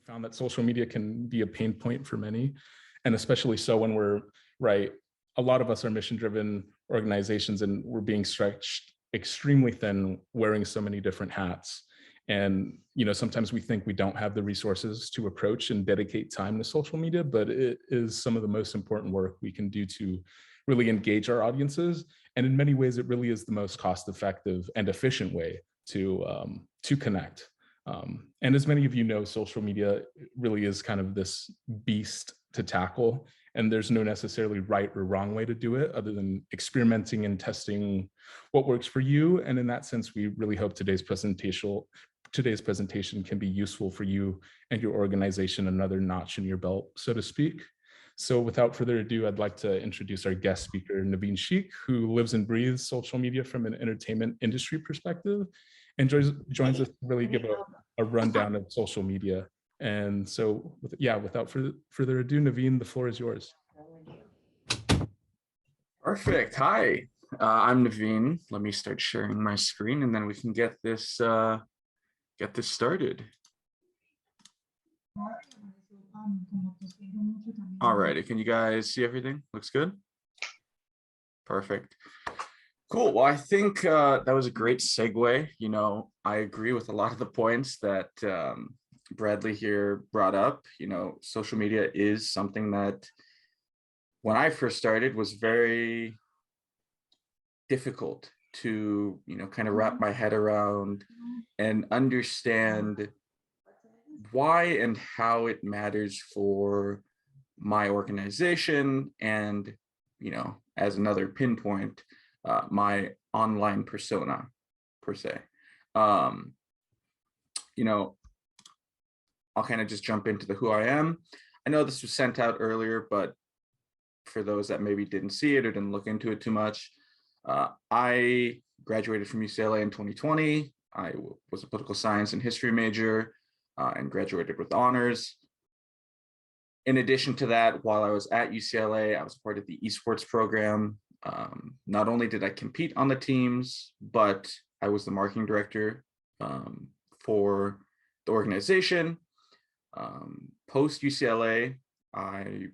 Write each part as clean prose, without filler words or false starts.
found that social media can be a pain point for many, and especially so when we're, right, a lot of us are mission-driven organizations and we're being stretched extremely thin, wearing so many different hats. And, sometimes we think we don't have the resources to approach and dedicate time to social media, but it is some of the most important work we can do to really engage our audiences. And in many ways, it really is the most cost-effective and efficient way to connect. And as many of you know, social media really is kind of this beast to tackle, and there's no necessarily right or wrong way to do it other than experimenting and testing what works for you. And in that sense, we really hope today's presentation can be useful for you and your organization, another notch in your belt, so to speak. So without further ado, I'd like to introduce our guest speaker, Naveen Sheikh, who lives and breathes social media from an entertainment industry perspective, and joins us to really give a rundown of social media. And so, without further ado, Naveen, the floor is yours. Perfect. Hi, I'm Naveen. Let me start sharing my screen, and then we can get this started. All right. Can you guys see everything? Looks good. Perfect. Cool. Well, I think that was a great segue. I agree with a lot of the points that Bradley here brought up. Social media is something that when I first started was very difficult to, kind of wrap my head around and understand why and how it matters for my organization and, as another pinpoint, my online persona per se. I'll kind of just jump into who I am. I know this was sent out earlier, but for those that maybe didn't see it or didn't look into it too much, I graduated from UCLA in 2020. I was a political science and history major and graduated with honors. In addition to that, while I was at UCLA, I was part of the esports program. Not only did I compete on the teams, but I was the marketing director for the organization. Post UCLA, I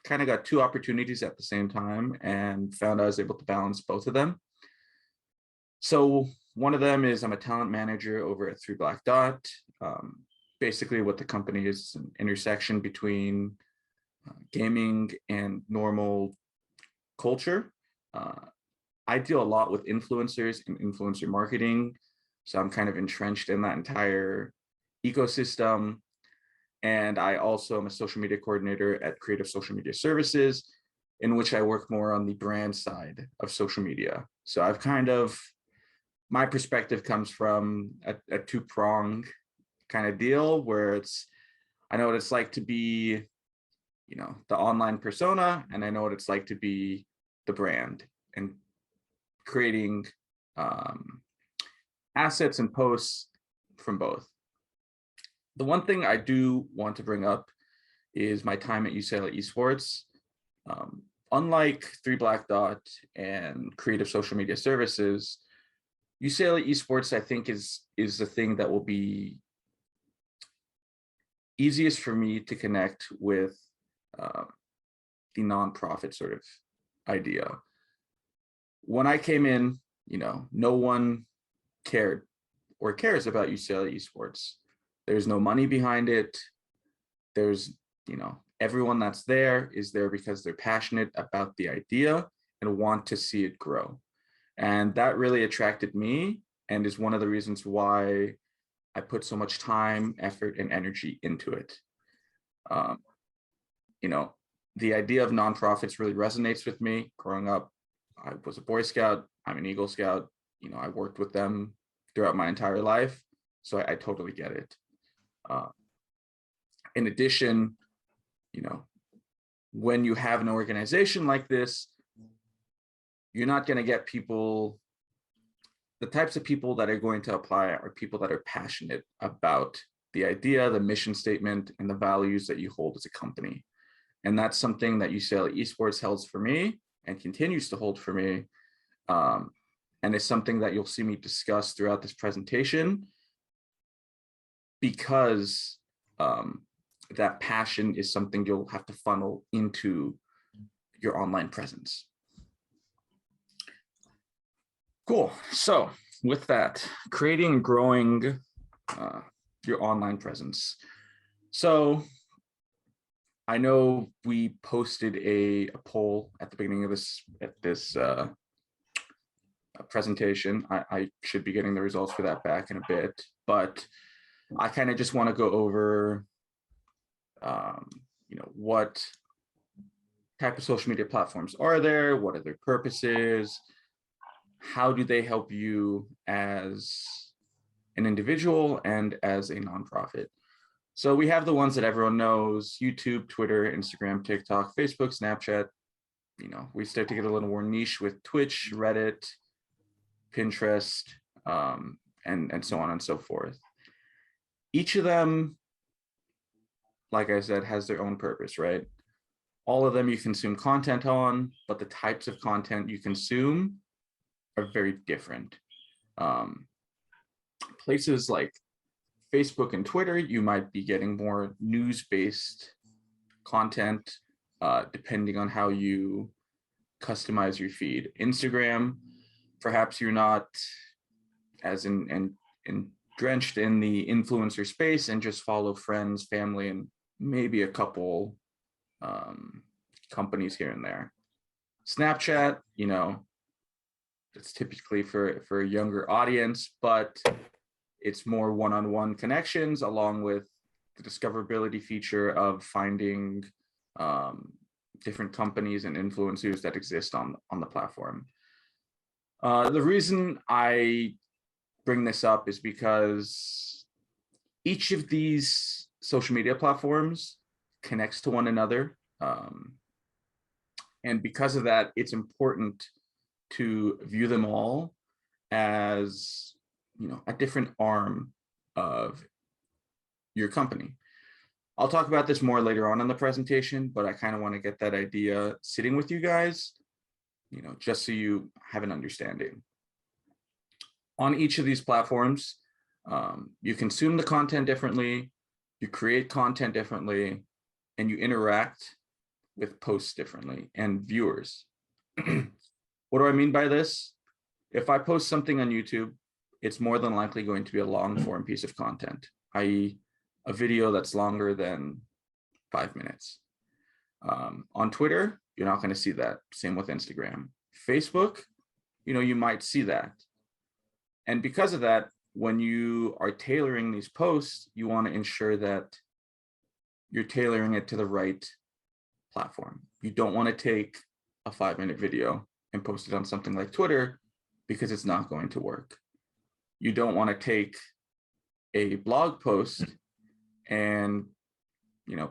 kind of got two opportunities at the same time and found I was able to balance both of them. So one of them is I'm a talent manager over at 3 Black Dot. Basically what the company is an intersection between gaming and normal culture. I deal a lot with influencers and influencer marketing. So I'm kind of entrenched in that entire ecosystem. And I also am a social media coordinator at Creative Social Media Services, in which I work more on the brand side of social media. So I've my perspective comes from a two-pronged kind of deal where I know what it's like to be, the online persona, and I know what it's like to be the brand and creating assets and posts from both. The one thing I do want to bring up is my time at UCLA Esports. Unlike 3 Black Dot and Creative Social Media Services, UCLA Esports, I think, is the thing that will be easiest for me to connect with the nonprofit sort of idea. When I came in, no one cared or cares about UCLA Esports. There's no money behind it. There's, everyone that's there is there because they're passionate about the idea and want to see it grow. And that really attracted me and is one of the reasons why I put so much time, effort, and energy into it. The idea of nonprofits really resonates with me. Growing up, I was a Boy Scout. I'm an Eagle Scout. I worked with them throughout my entire life. So I totally get it. In addition, when you have an organization like this, you're not going to get people, the types of people that are going to apply are people that are passionate about the idea, the mission statement, and the values that you hold as a company. And that's something that UCLA Esports holds for me and continues to hold for me. And it's something that you'll see me discuss throughout this presentation because that passion is something you'll have to funnel into your online presence. Cool. So with that, creating and growing your online presence. So I know we posted a poll at the beginning of this presentation. I should be getting the results for that back in a bit, but I kind of just want to go over, what type of social media platforms are there? What are their purposes? How do they help you as an individual and as a nonprofit? So we have the ones that everyone knows: YouTube, Twitter, Instagram, TikTok, Facebook, Snapchat. We start to get a little more niche with Twitch, Reddit, Pinterest, and so on and so forth. Each of them, like I said, has their own purpose, right? All of them you consume content on, but the types of content you consume are very different. Places like Facebook and Twitter, you might be getting more news-based content, depending on how you customize your feed. Instagram, perhaps you're not as drenched in the influencer space and just follow friends, family, and maybe a couple companies here and there. Snapchat, it's typically for a younger audience, but it's more one-on-one connections, along with the discoverability feature of finding different companies and influencers that exist on the platform. The reason I bring this up is because each of these social media platforms connects to one another. And because of that, it's important to view them all as, a different arm of your company. I'll talk about this more later on in the presentation, but I kind of want to get that idea sitting with you guys, just so you have an understanding. On each of these platforms, you consume the content differently, you create content differently, and you interact with posts differently and viewers. What do I mean by this? If I post something on YouTube, it's more than likely going to be a long form piece of content, i.e. a video that's longer than 5 minutes. On Twitter, you're not going to see that. Same with Instagram. Facebook, you might see that. And because of that, when you are tailoring these posts, you want to ensure that you're tailoring it to the right platform. You don't want to take a 5-minute video and post it on something like Twitter, because it's not going to work. You don't want to take a blog post and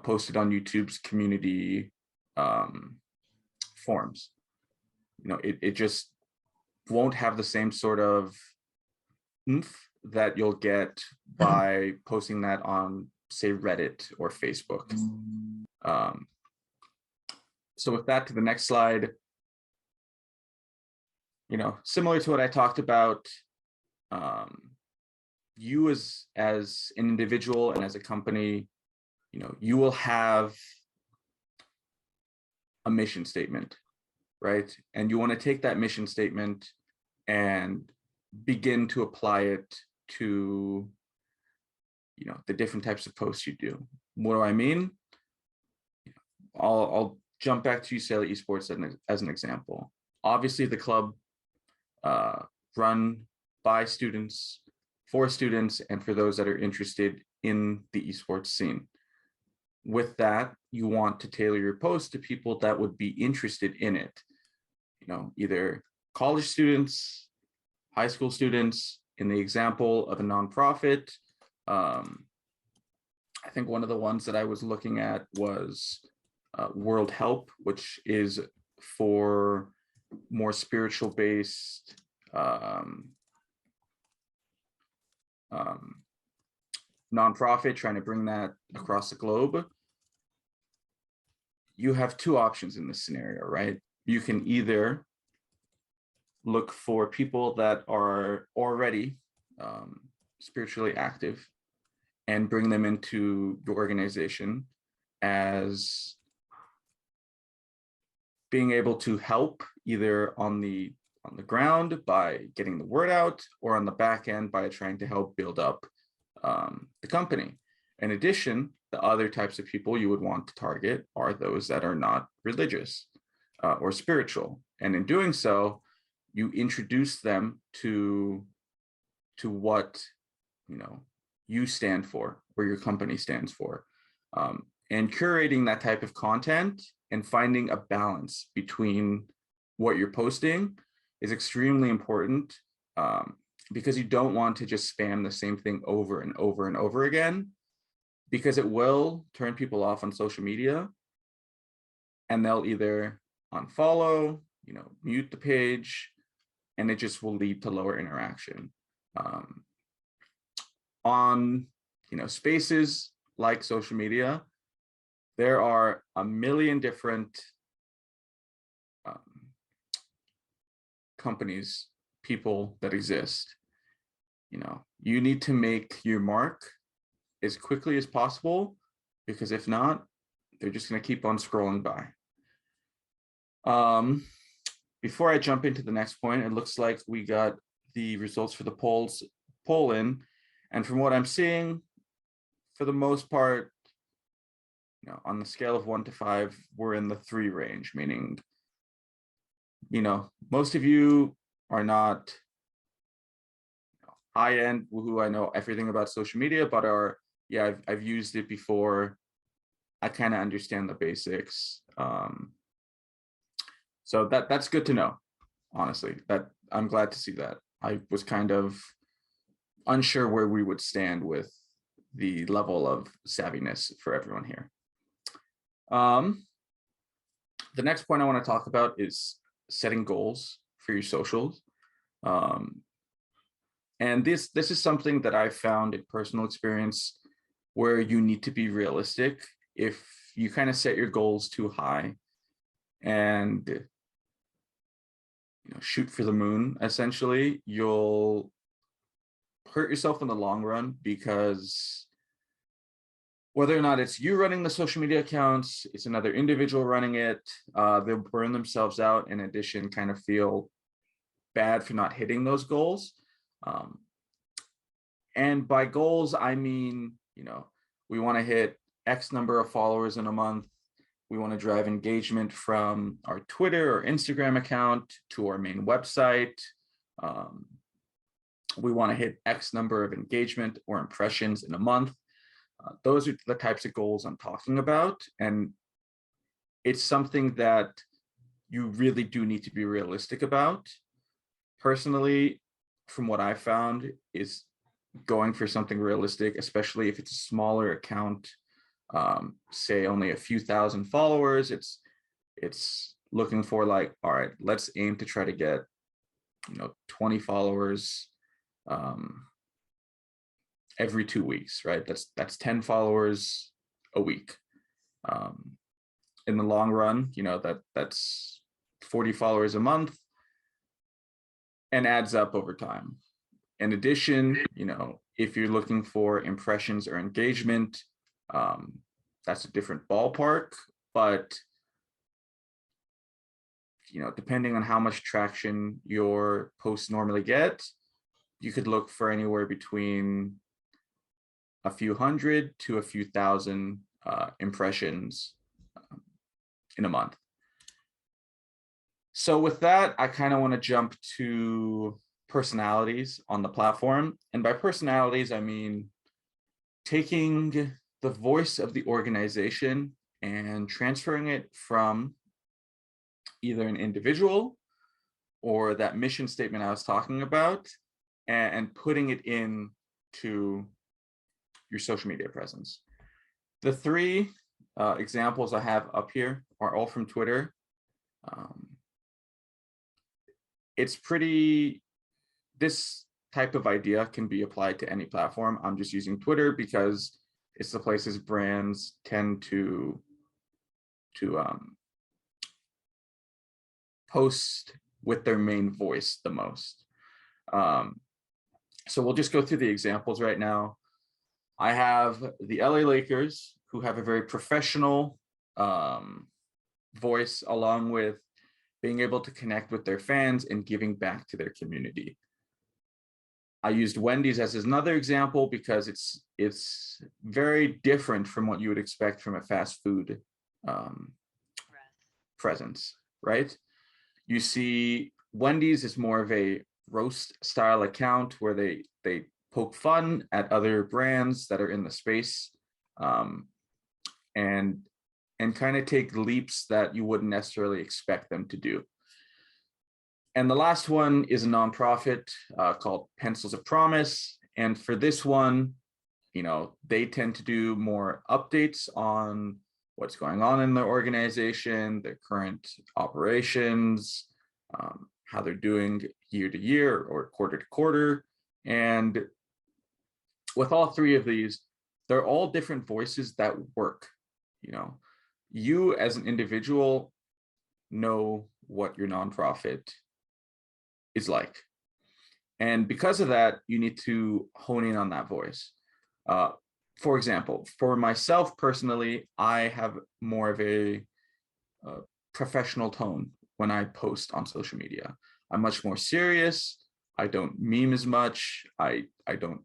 post it on YouTube's community forums. It just won't have the same sort of oomph that you'll get by posting that on, say, Reddit or Facebook. So with that, to the next slide, similar to what I talked about, you as an individual and as a company, you will have a mission statement, right? And you want to take that mission statement and begin to apply it to, the different types of posts you do. What do I mean? I'll jump back to UCLA esports as an example. Obviously, the club run by students, for students, and for those that are interested in the esports scene. With that, you want to tailor your post to people that would be interested in it. Either college students, high school students. In the example of a nonprofit, I think one of the ones that I was looking at was World Help, which is for more spiritual based nonprofit, trying to bring that across the globe. You have two options in this scenario, right? You can either look for people that are already spiritually active and bring them into your organization as being able to help either on the ground by getting the word out, or on the back end by trying to help build up the company. In addition, the other types of people you would want to target are those that are not religious or spiritual. And in doing so, you introduce them to what you stand for, or your company stands for. And curating that type of content and finding a balance between what you're posting is extremely important, because you don't want to just spam the same thing over and over and over again, because it will turn people off on social media, and they'll either unfollow, mute the page, and it just will lead to lower interaction. On spaces like social media, there are a million different companies, people that exist. You need to make your mark as quickly as possible, because if not, they're just going to keep on scrolling by. Before I jump into the next point, it looks like we got the results for the poll in, and from what I'm seeing, for the most part, on the scale of 1 to 5, we're in the 3 range, meaning, most of you are not high end, who I know everything about social media, but are, yeah, I've used it before. I kind of understand the basics. So that's good to know, honestly. That I'm glad to see that. I was kind of unsure where we would stand with the level of savviness for everyone here. The next point I want to talk about is setting goals for your socials. And this is something that I found in personal experience, where you need to be realistic. If you kind of set your goals too high and shoot for the moon, essentially, you'll hurt yourself in the long run, because whether or not it's you running the social media accounts, it's another individual running it, they'll burn themselves out, in addition, kind of feel bad for not hitting those goals. And by goals, I mean, we want to hit X number of followers in a month. We want to drive engagement from our Twitter or Instagram account to our main website. We want to hit X number of engagement or impressions in a month. Those are the types of goals I'm talking about. And it's something that you really do need to be realistic about. Personally, from what I found, is going for something realistic, especially if it's a smaller account, say only a few thousand followers. It's looking for, like, all right, let's aim to try to get 20 followers every 2 weeks, right? That's 10 followers a week. In the long run, that's 40 followers a month, and adds up over time. In addition, if you're looking for impressions or engagement, that's a different ballpark. But depending on how much traction your posts normally get, you could look for anywhere between a few hundred to a few thousand impressions in a month. So with that, I kind of want to jump to personalities on the platform. And by personalities, I mean taking the voice of the organization and transferring it from either an individual or that mission statement I was talking about, and putting it into your social media presence. The 3 examples I have up here are all from Twitter. This type of idea can be applied to any platform. I'm just using Twitter because it's the places brands tend to post with their main voice the most. So we'll just go through the examples right now. I have the LA Lakers, who have a very professional voice, along with being able to connect with their fans and giving back to their community. I used Wendy's as another example because it's very different from what you would expect from a fast food presence, right? You see Wendy's is more of a roast style account where they poke fun at other brands that are in the space, and kind of take leaps that you wouldn't necessarily expect them to do. And the last one is a nonprofit called Pencils of Promise. And for this one, they tend to do more updates on what's going on in their organization, their current operations, how they're doing year to year or quarter to quarter. And with all three of these, they're all different voices that work. You as an individual know what your nonprofit is like. And because of that, you need to hone in on that voice. For example, for myself personally, I have more of a professional tone when I post on social media. I'm much more serious. I don't meme as much. I don't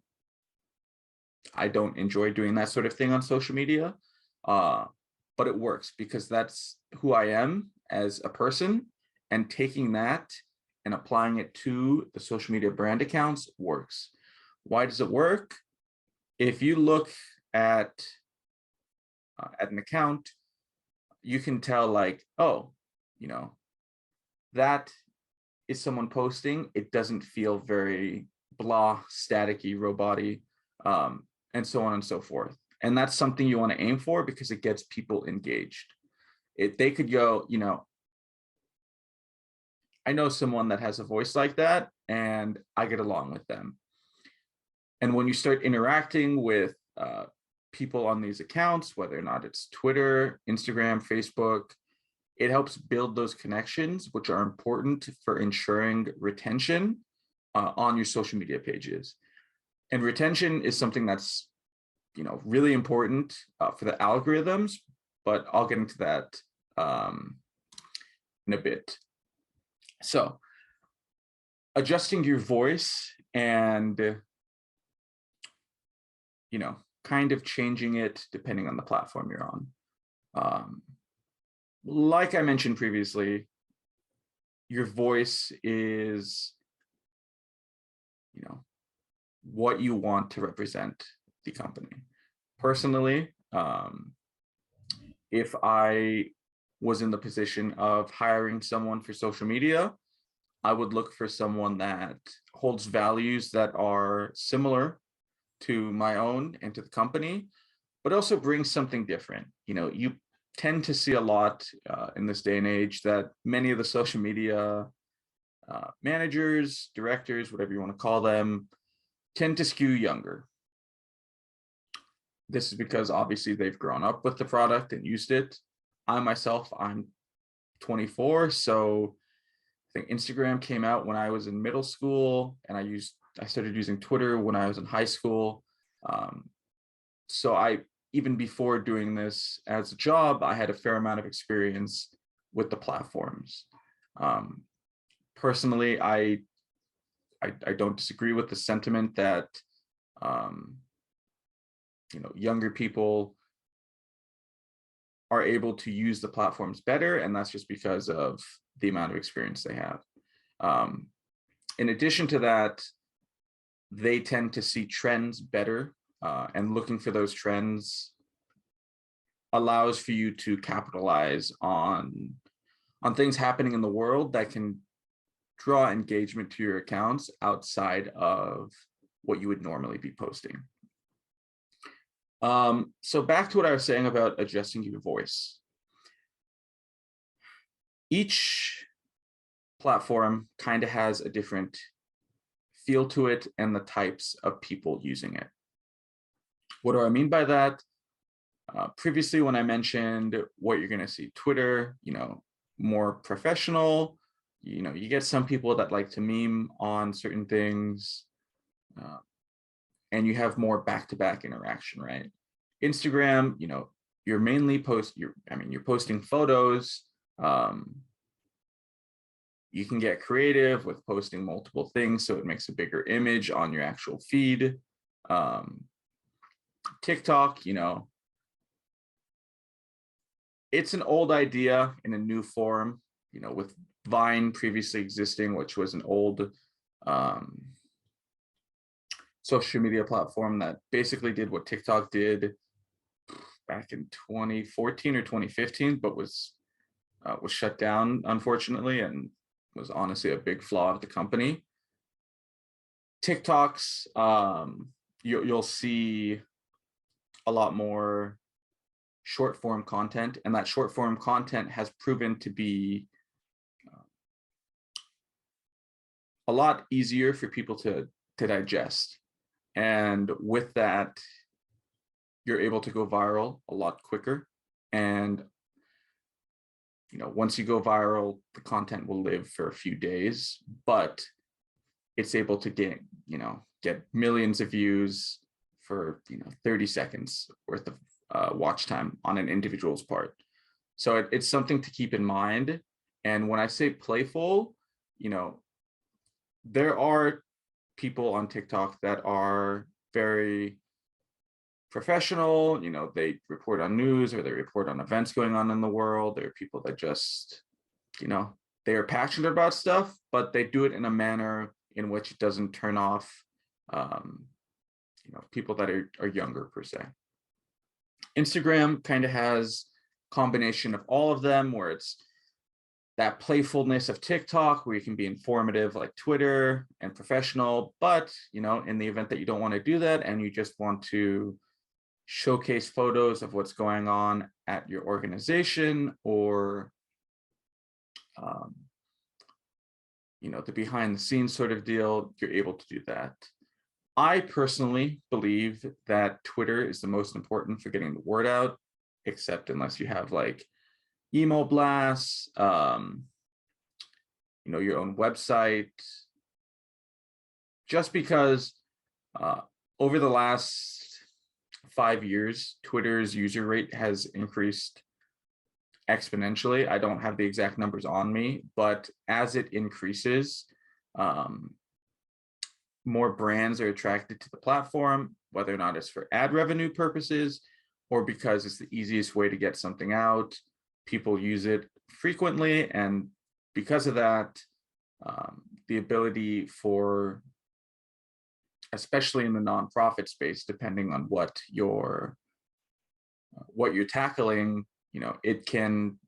enjoy doing that sort of thing on social media. But it works because that's who I am as a person, and taking that and applying it to the social media brand accounts works. Why does it work? If you look at an account, you can tell like, oh, that is someone posting. It doesn't feel very blah, staticky, roboty, and so on and so forth. And that's something you want to aim for because it gets people engaged. They could go, I know someone that has a voice like that and I get along with them. And when you start interacting with people on these accounts, whether or not it's Twitter, Instagram, Facebook, it helps build those connections, which are important for ensuring retention on your social media pages. And retention is something that's really important for the algorithms, but I'll get into that in a bit. So adjusting your voice and kind of changing it depending on the platform you're on. Like I mentioned previously, your voice is what you want to represent the company. Personally, if I was in the position of hiring someone for social media, I would look for someone that holds values that are similar to my own and to the company, but also brings something different. You tend to see a lot in this day and age that many of the social media managers, directors, whatever you want to call them, tend to skew younger. This is because obviously they've grown up with the product and used it. I'm 24, so I think Instagram came out when I was in middle school, and I started using Twitter when I was in high school. So even before doing this as a job, I had a fair amount of experience with the platforms. Personally, I don't disagree with the sentiment that younger people are able to use the platforms better, and that's just because of the amount of experience they have. In addition to that, they tend to see trends better, and looking for those trends allows for you to capitalize on things happening in the world that can draw engagement to your accounts outside of what you would normally be posting. So back to what I was saying about adjusting your voice. Each platform kind of has a different feel to it and the types of people using it. What do I mean by that? Previously, when I mentioned what you're going to see, Twitter, more professional, you get some people that like to meme on certain things. and you have more back-to-back interaction, right? Instagram, you're mainly you're posting photos. You can get creative with posting multiple things, so it makes a bigger image on your actual feed. TikTok, it's an old idea in a new form, with Vine previously existing, which was an old social media platform that basically did what TikTok did back in 2014 or 2015, but was shut down, unfortunately, and was honestly a big flaw of the company. TikToks, you'll see a lot more short form content, and that short form content has proven to be a lot easier for people to digest. And with that, you're able to go viral a lot quicker. And once you go viral, the content will live for a few days, but it's able to get millions of views for 30 seconds worth of watch time on an individual's part. So it's something to keep in mind. And when I say playful, there are people on TikTok that are very professional. They report on news, or they report on events going on in the world. There are people that just, they are passionate about stuff, but they do it in a manner in which it doesn't turn off, people that are younger per se. Instagram kind of has a combination of all of them, where it's that playfulness of TikTok, where you can be informative like Twitter, and professional. But, in the event that you don't want to do that and you just want to showcase photos of what's going on at your organization, or, the behind the scenes sort of deal, you're able to do that. I personally believe that Twitter is the most important for getting the word out, except unless you have like email blasts, your own website. Just because over the last 5 years, Twitter's user rate has increased exponentially. I don't have the exact numbers on me, but as it increases, more brands are attracted to the platform, whether or not it's for ad revenue purposes or because it's the easiest way to get something out. People use it frequently, and because of that, the ability for, especially in the nonprofit space, depending on what you're tackling, it can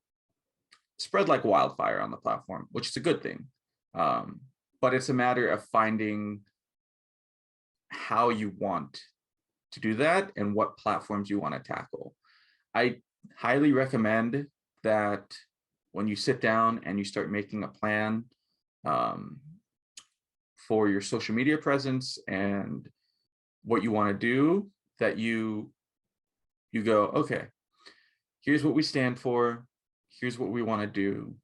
spread like wildfire on the platform, which is a good thing. But it's a matter of finding how you want to do that and what platforms you want to tackle. I highly recommend that when you sit down and you start making a plan for your social media presence and what you want to do, that you go, okay, here's what we stand for, here's what we want to do,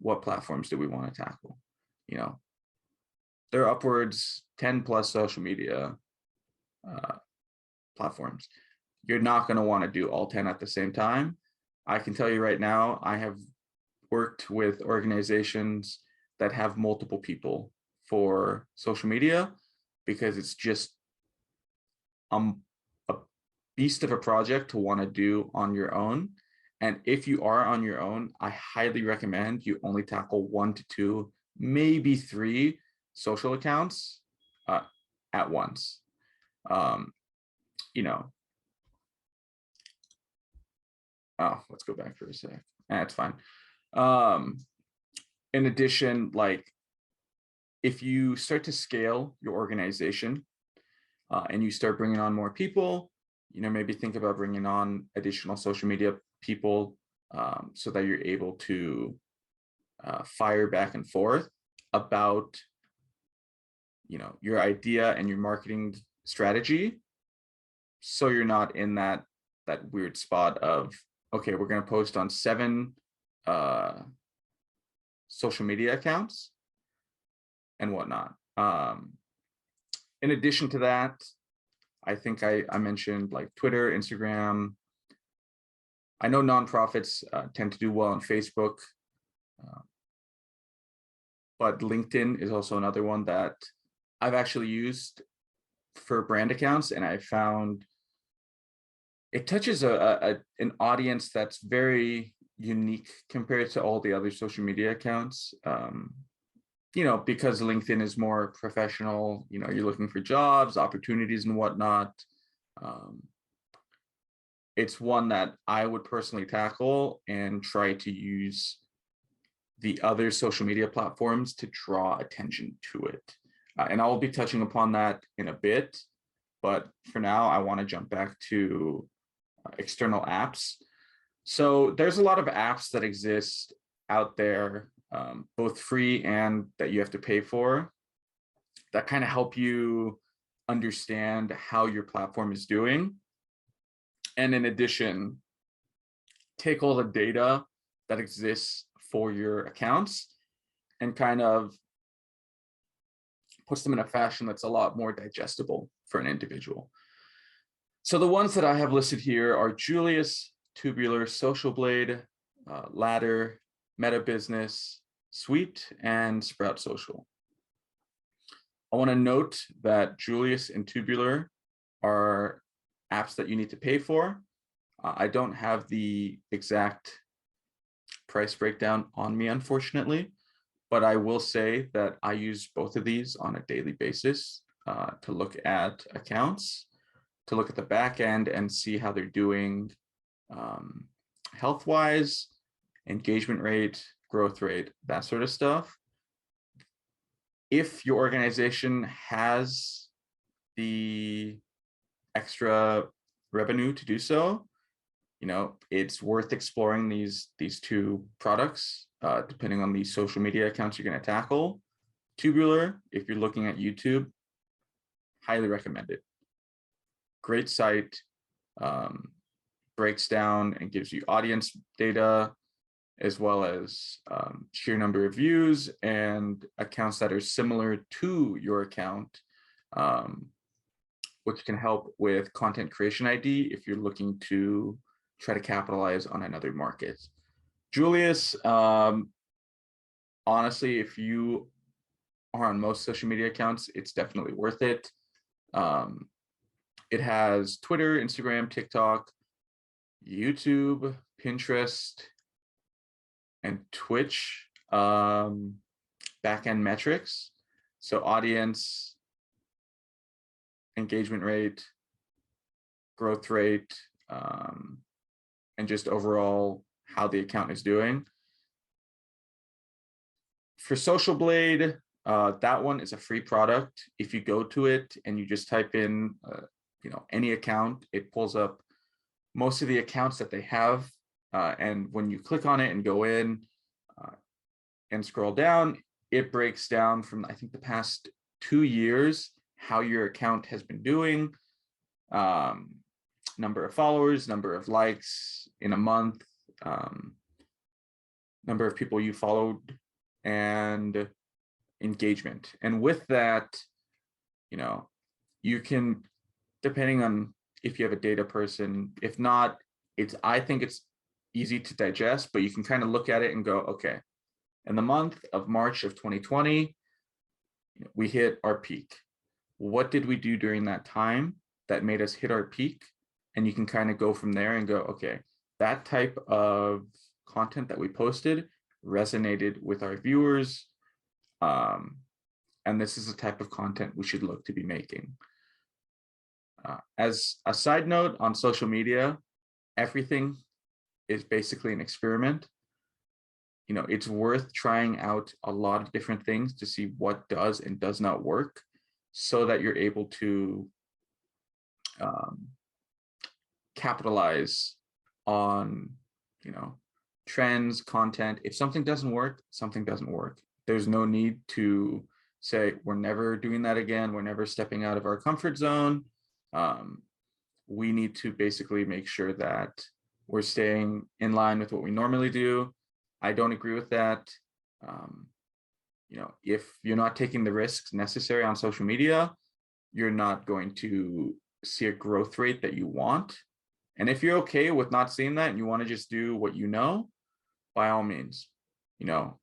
what platforms do we want to tackle. There are upwards 10 plus social media platforms. You're not going to want to do all 10 at the same time. I can tell you right now, I have worked with organizations that have multiple people for social media, because it's just a beast of a project to want to do on your own. And if you are on your own, I highly recommend you only tackle 1 to 2, maybe 3 social accounts at once. Let's go back for a sec. That's fine. In addition, like, if you start to scale your organization and you start bringing on more people, maybe think about bringing on additional social media people so that you're able to fire back and forth about your idea and your marketing strategy, so you're not in that weird spot of, okay, we're going to post on 7 social media accounts and whatnot. In addition to that, I think I mentioned like Twitter, Instagram. I know nonprofits tend to do well on Facebook, but LinkedIn is also another one that I've actually used for brand accounts, and I found it touches an audience that's very unique compared to all the other social media accounts. Because LinkedIn is more professional, you're looking for jobs, opportunities, and whatnot. It's one that I would personally tackle and try to use the other social media platforms to draw attention to it. And I will be touching upon that in a bit, but for now, I want to jump back to external apps. So there's a lot of apps that exist out there, both free and that you have to pay for, that kind of help you understand how your platform is doing. And in addition, take all the data that exists for your accounts and kind of puts them in a fashion that's a lot more digestible for an individual. So the ones that I have listed here are Julius, Tubular, Social Blade, Ladder, Meta Business, Suite, and Sprout Social. I want to note that Julius and Tubular are apps that you need to pay for. I don't have the exact price breakdown on me, unfortunately, but I will say that I use both of these on a daily basis to look at accounts, to look at the back end and see how they're doing health-wise, engagement rate, growth rate, that sort of stuff. If your organization has the extra revenue to do so, it's worth exploring these two products, depending on the social media accounts you're going to tackle. Tubular, if you're looking at YouTube, highly recommend it. Great site, breaks down and gives you audience data, as well as sheer number of views and accounts that are similar to your account, which can help with content creation ID if you're looking to try to capitalize on another market. Julius, honestly, if you are on most social media accounts, it's definitely worth it. It has Twitter, Instagram, TikTok, YouTube, Pinterest, and Twitch backend metrics. So audience, engagement rate, growth rate, and just overall how the account is doing. For Social Blade, that one is a free product. If you go to it and you just type in any account, it pulls up most of the accounts that they have. And when you click on it and go in and scroll down, it breaks down from, I think, the past 2 years, how your account has been doing, number of followers, number of likes in a month, number of people you followed, and engagement. And with that, you can, depending on if you have a data person, if not, I think it's easy to digest, but you can kind of look at it and go, okay, in the month of March of 2020, we hit our peak. What did we do during that time that made us hit our peak? And you can kind of go from there and go, okay, that type of content that we posted resonated with our viewers. And this is the type of content we should look to be making. As a side note, on social media, everything is basically an experiment. It's worth trying out a lot of different things to see what does and does not work, so that you're able to capitalize on, trends, content. If something doesn't work, something doesn't work. There's no need to say, we're never doing that again. We're never stepping out of our comfort zone. We need to basically make sure that we're staying in line with what we normally do. I don't agree with that. If you're not taking the risks necessary on social media, you're not going to see a growth rate that you want. And if you're okay with not seeing that and you want to just do what you know, by all means, you know,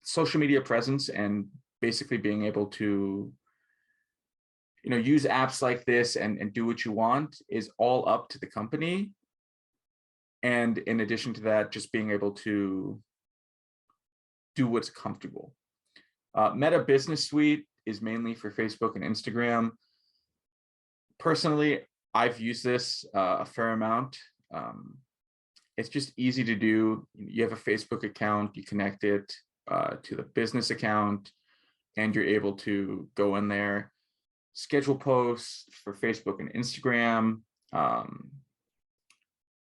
social media presence and basically being able to, you know, use apps like this and do what you want is all up to the company. And in addition to that, just being able to do what's comfortable. Meta Business Suite is mainly for Facebook and Instagram. Personally, I've used this a fair amount. It's just easy to do. You have a Facebook account, you connect it to the business account, and you're able to go in there, schedule posts for Facebook and Instagram,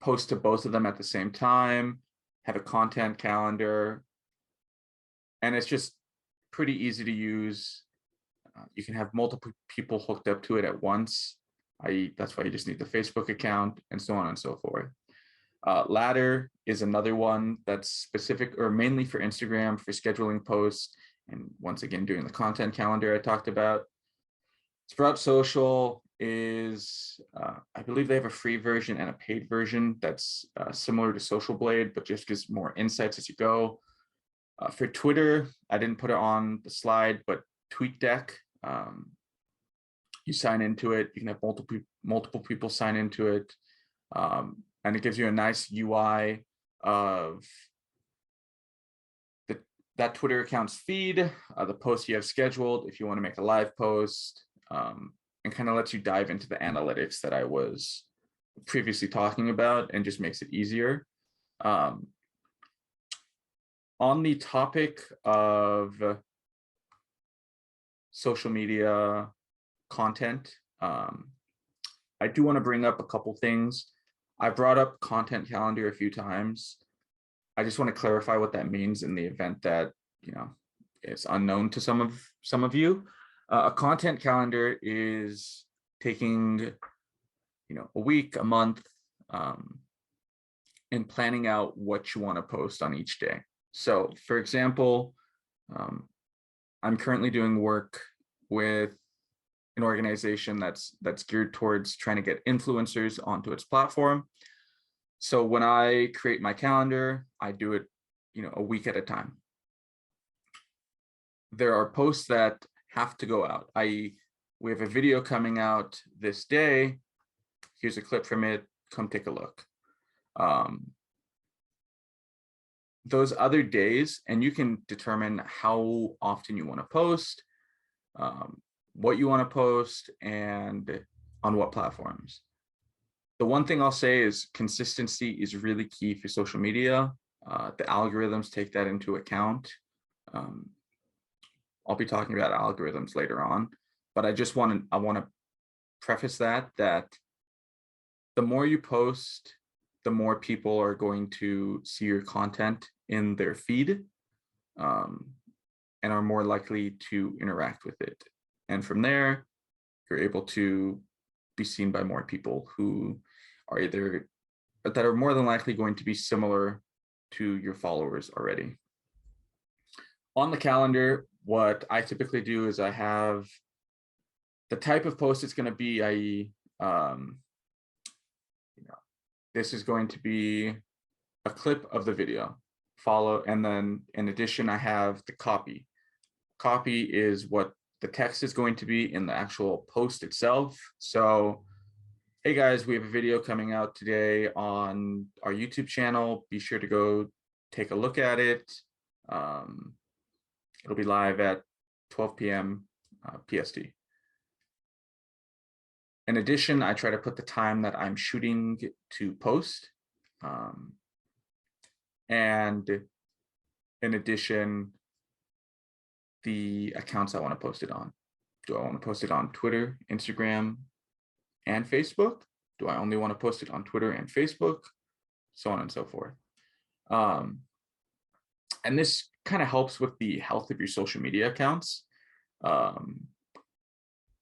post to both of them at the same time, have a content calendar, and it's just pretty easy to use. You can have multiple people hooked up to it at once. That's why you just need the Facebook account, and so on and so forth. Ladder is another one that's specific or mainly for Instagram for scheduling posts, and once again doing the content calendar I talked about. Sprout Social is, I believe they have a free version and a paid version that's similar to Social Blade, but just gives more insights as you go. For Twitter, I didn't put it on the slide, but TweetDeck, you sign into it. You can have multiple people sign into it, and it gives you a nice UI of that Twitter account's feed, the posts you have scheduled, if you want to make a live post, and kind of lets you dive into the analytics that I was previously talking about, and just makes it easier. On the topic of social media content, I do want to bring up a couple things. I brought up content calendar a few times. I just want to clarify what that means in the event that, you know, it's unknown to some of you. A content calendar is taking, you know, a week, a month, and planning out what you want to post on each day. So, for example, I'm currently doing work with an organization that's geared towards trying to get influencers onto its platform. So when I create my calendar, I do it, you know, a week at a time. There are posts that have to go out, i.e., we have a video coming out this day. Here's a clip from it. Come take a look. Those other days, and you can determine how often you want to post, what you want to post, and on what platforms. The one thing I'll say is consistency is really key for social media. The algorithms take that into account. I'll be talking about algorithms later on, but I want to preface that the more you post, the more people are going to see your content in their feed, and are more likely to interact with it. And from there, you're able to be seen by more people who are that are more than likely going to be similar to your followers already. On the calendar, what I typically do is I have the type of post it's going to be, i.e., this is going to be a clip of the video, and then in addition, I have the copy. Copy is what the text is going to be in the actual post itself. So, hey guys, we have a video coming out today on our YouTube channel. Be sure to go take a look at it. It'll be live at 12 p.m. PST. In addition, I try to put the time that I'm shooting to post. And in addition, the accounts I want to post it on. Do I want to post it on Twitter, Instagram, and Facebook? Do I only want to post it on Twitter and Facebook? So on and so forth. And this kind of helps with the health of your social media accounts.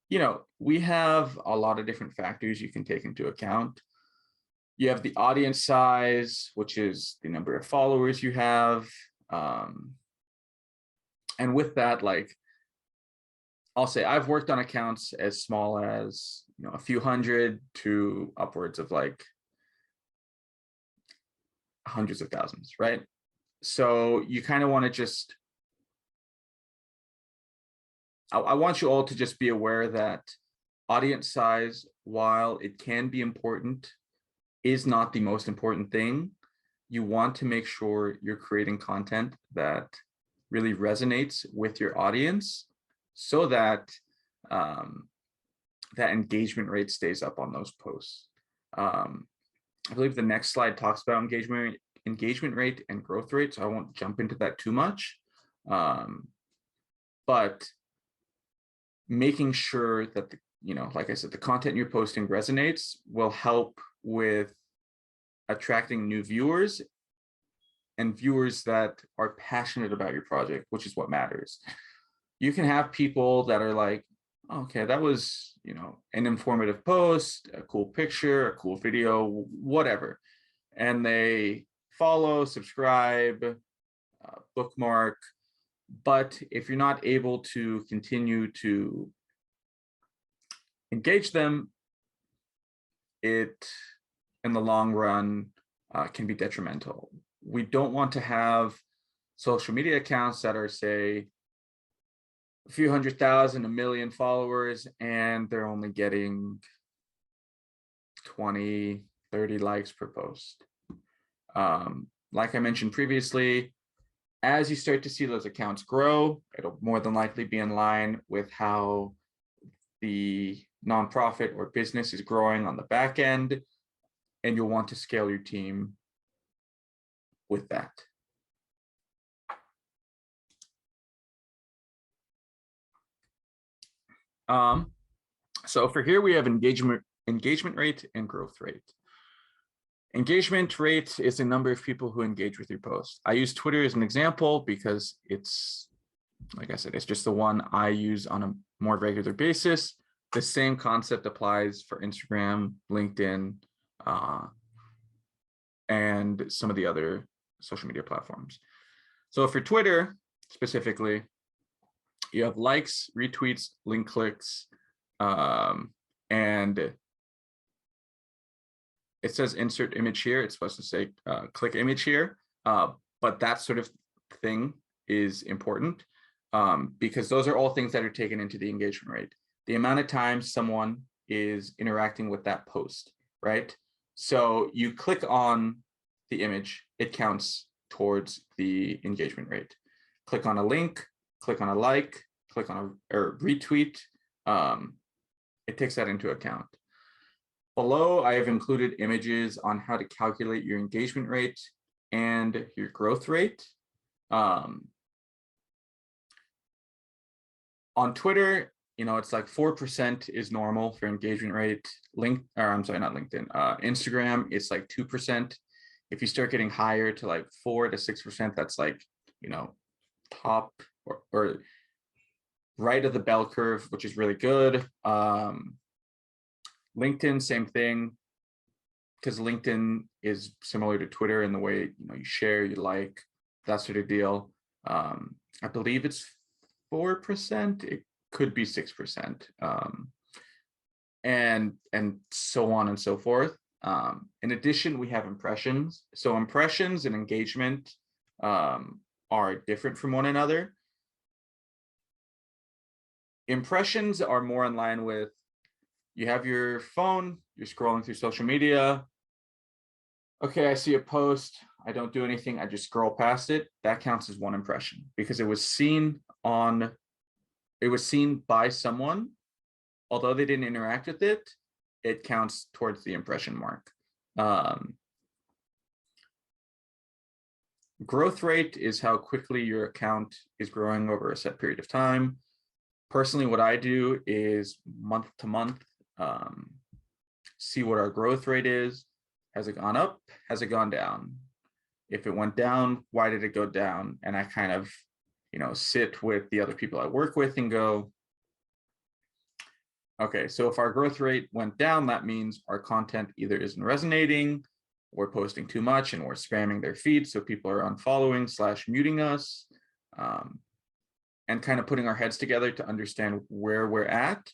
You know, we have a lot of different factors you can take into account. You have the audience size, which is the number of followers you have. And with that, like, I'll say I've worked on accounts as small as, a few hundred to upwards of like hundreds of thousands, right? So you kind of want to just, I want you all to just be aware that audience size, while it can be important, is not the most important thing. You want to make sure you're creating content that really resonates with your audience so that that engagement rate stays up on those posts. I believe the next slide talks about engagement rate and growth rate, so I won't jump into that too much. But making sure that like I said, the content you're posting resonates will help with attracting new viewers and viewers that are passionate about your project, which is what matters. You can have people that are like, okay, that was, an informative post, a cool picture, a cool video, whatever. And they follow, subscribe, bookmark. But if you're not able to continue to engage them, it, in the long run, can be detrimental. We don't want to have social media accounts that are, say, a few 100,000, 1 million followers, and they're only getting 20, 30 likes per post. Like I mentioned previously, as you start to see those accounts grow, it'll more than likely be in line with how the nonprofit or business is growing on the back end, and you'll want to scale your team with that. So for here, we have engagement rate and growth rate. Engagement rate is the number of people who engage with your post. I use Twitter as an example because it's, like I said, it's just the one I use on a more regular basis. The same concept applies for Instagram, LinkedIn, and some of the other social media platforms. So for Twitter specifically, you have likes, retweets, link clicks, and it says insert image here. It's supposed to say click image here, but that sort of thing is important because those are all things that are taken into the engagement rate. The amount of times someone is interacting with that post, right? So you click on the image, it counts towards the engagement rate. Click on a link, click on a like, click on a retweet, it takes that into account. Below, I have included images on how to calculate your engagement rate and your growth rate. On Twitter, it's like 4% is normal for engagement rate. Instagram, it's like 2%. If you start getting higher to like 4 to 6%, that's like, top or right of the bell curve, which is really good. LinkedIn, same thing, because LinkedIn is similar to Twitter in the way you share, you like, that sort of deal. I believe it's 4%. It could be 6%, and so on and so forth. In addition, we have impressions. So impressions and engagement are different from one another. Impressions are more in line with, you have your phone, you're scrolling through social media. Okay, I see a post, I don't do anything, I just scroll past it. That counts as one impression because it was seen by someone. Although they didn't interact with it, it counts towards the impression mark. Growth rate is how quickly your account is growing over a set period of time. Personally, what I do is month to month, see what our growth rate is. Has it gone up? Has it gone down? If it went down, why did it go down? And I kind of, sit with the other people I work with and go, okay, so if our growth rate went down, that means our content either isn't resonating, we're posting too much and we're spamming their feed, so people are unfollowing / muting us. and kind of putting our heads together to understand where we're at,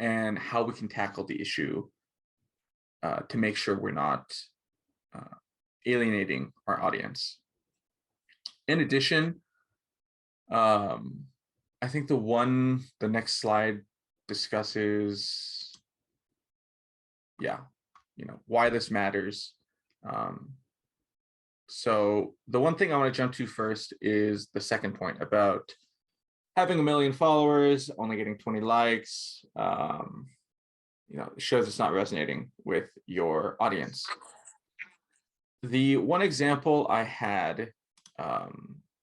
and how we can tackle the issue to make sure we're not alienating our audience. In addition, I think the next slide discusses, why this matters. So the one thing I want to jump to first is the second point about having 1 million followers, only getting 20 likes. It shows it's not resonating with your audience. The one example I had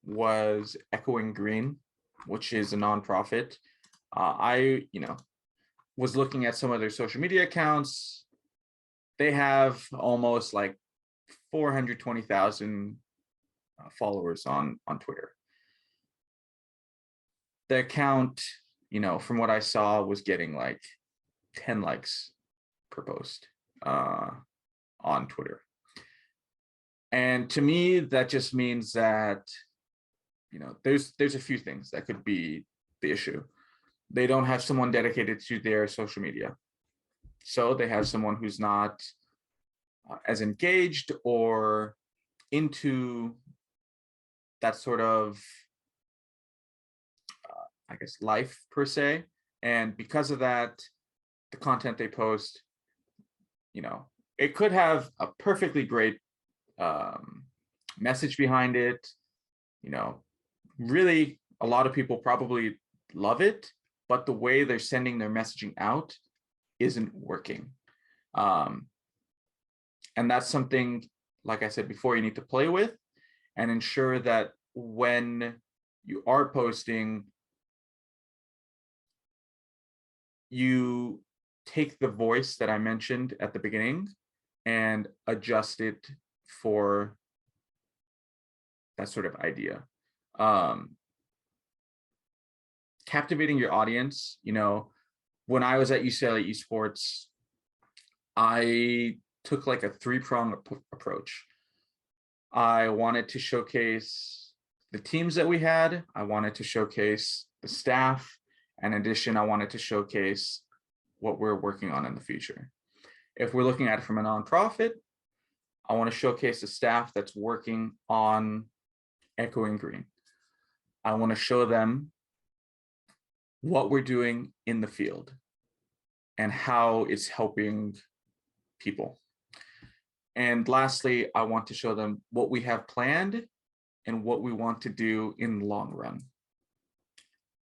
was Echoing Green, which is a nonprofit. I was looking at some of their social media accounts. They have almost like 420,000 followers on Twitter. The account, from what I saw, was getting like 10 likes per post on Twitter. And to me, that just means that, there's a few things that could be the issue. They don't have someone dedicated to their social media. So they have someone who's not as engaged or into that sort of, life per se. And because of that, the content they post, it could have a perfectly great message behind it. Really, a lot of people probably love it, but the way they're sending their messaging out isn't working. And that's something, like I said before, you need to play with and ensure that when you are posting, you take the voice that I mentioned at the beginning and adjust it for that sort of idea. Captivating your audience, when I was at UCLA esports, I took like a 3-prong approach. I wanted to showcase the teams that we had. I wanted to showcase the staff. In addition, I wanted to showcase what we're working on in the future. If we're looking at it from a nonprofit, I want to showcase the staff that's working on Echoing Green. I want to show them what we're doing in the field and how it's helping people. And lastly, I want to show them what we have planned and what we want to do in the long run.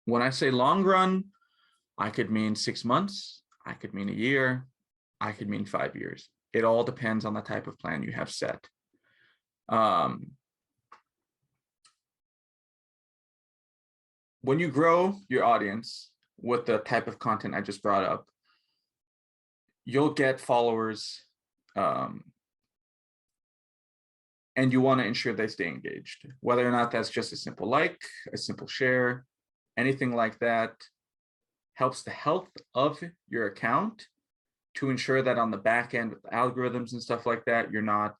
When I say long run, I could mean 6 months, I could mean a year, I could mean 5 years. It all depends on the type of plan you have set. When you grow your audience with the type of content I just brought up, you'll get followers, and you want to ensure they stay engaged. Whether or not that's just a simple like, a simple share, anything like that helps the health of your account to ensure that on the back end with the algorithms and stuff like that, you're not,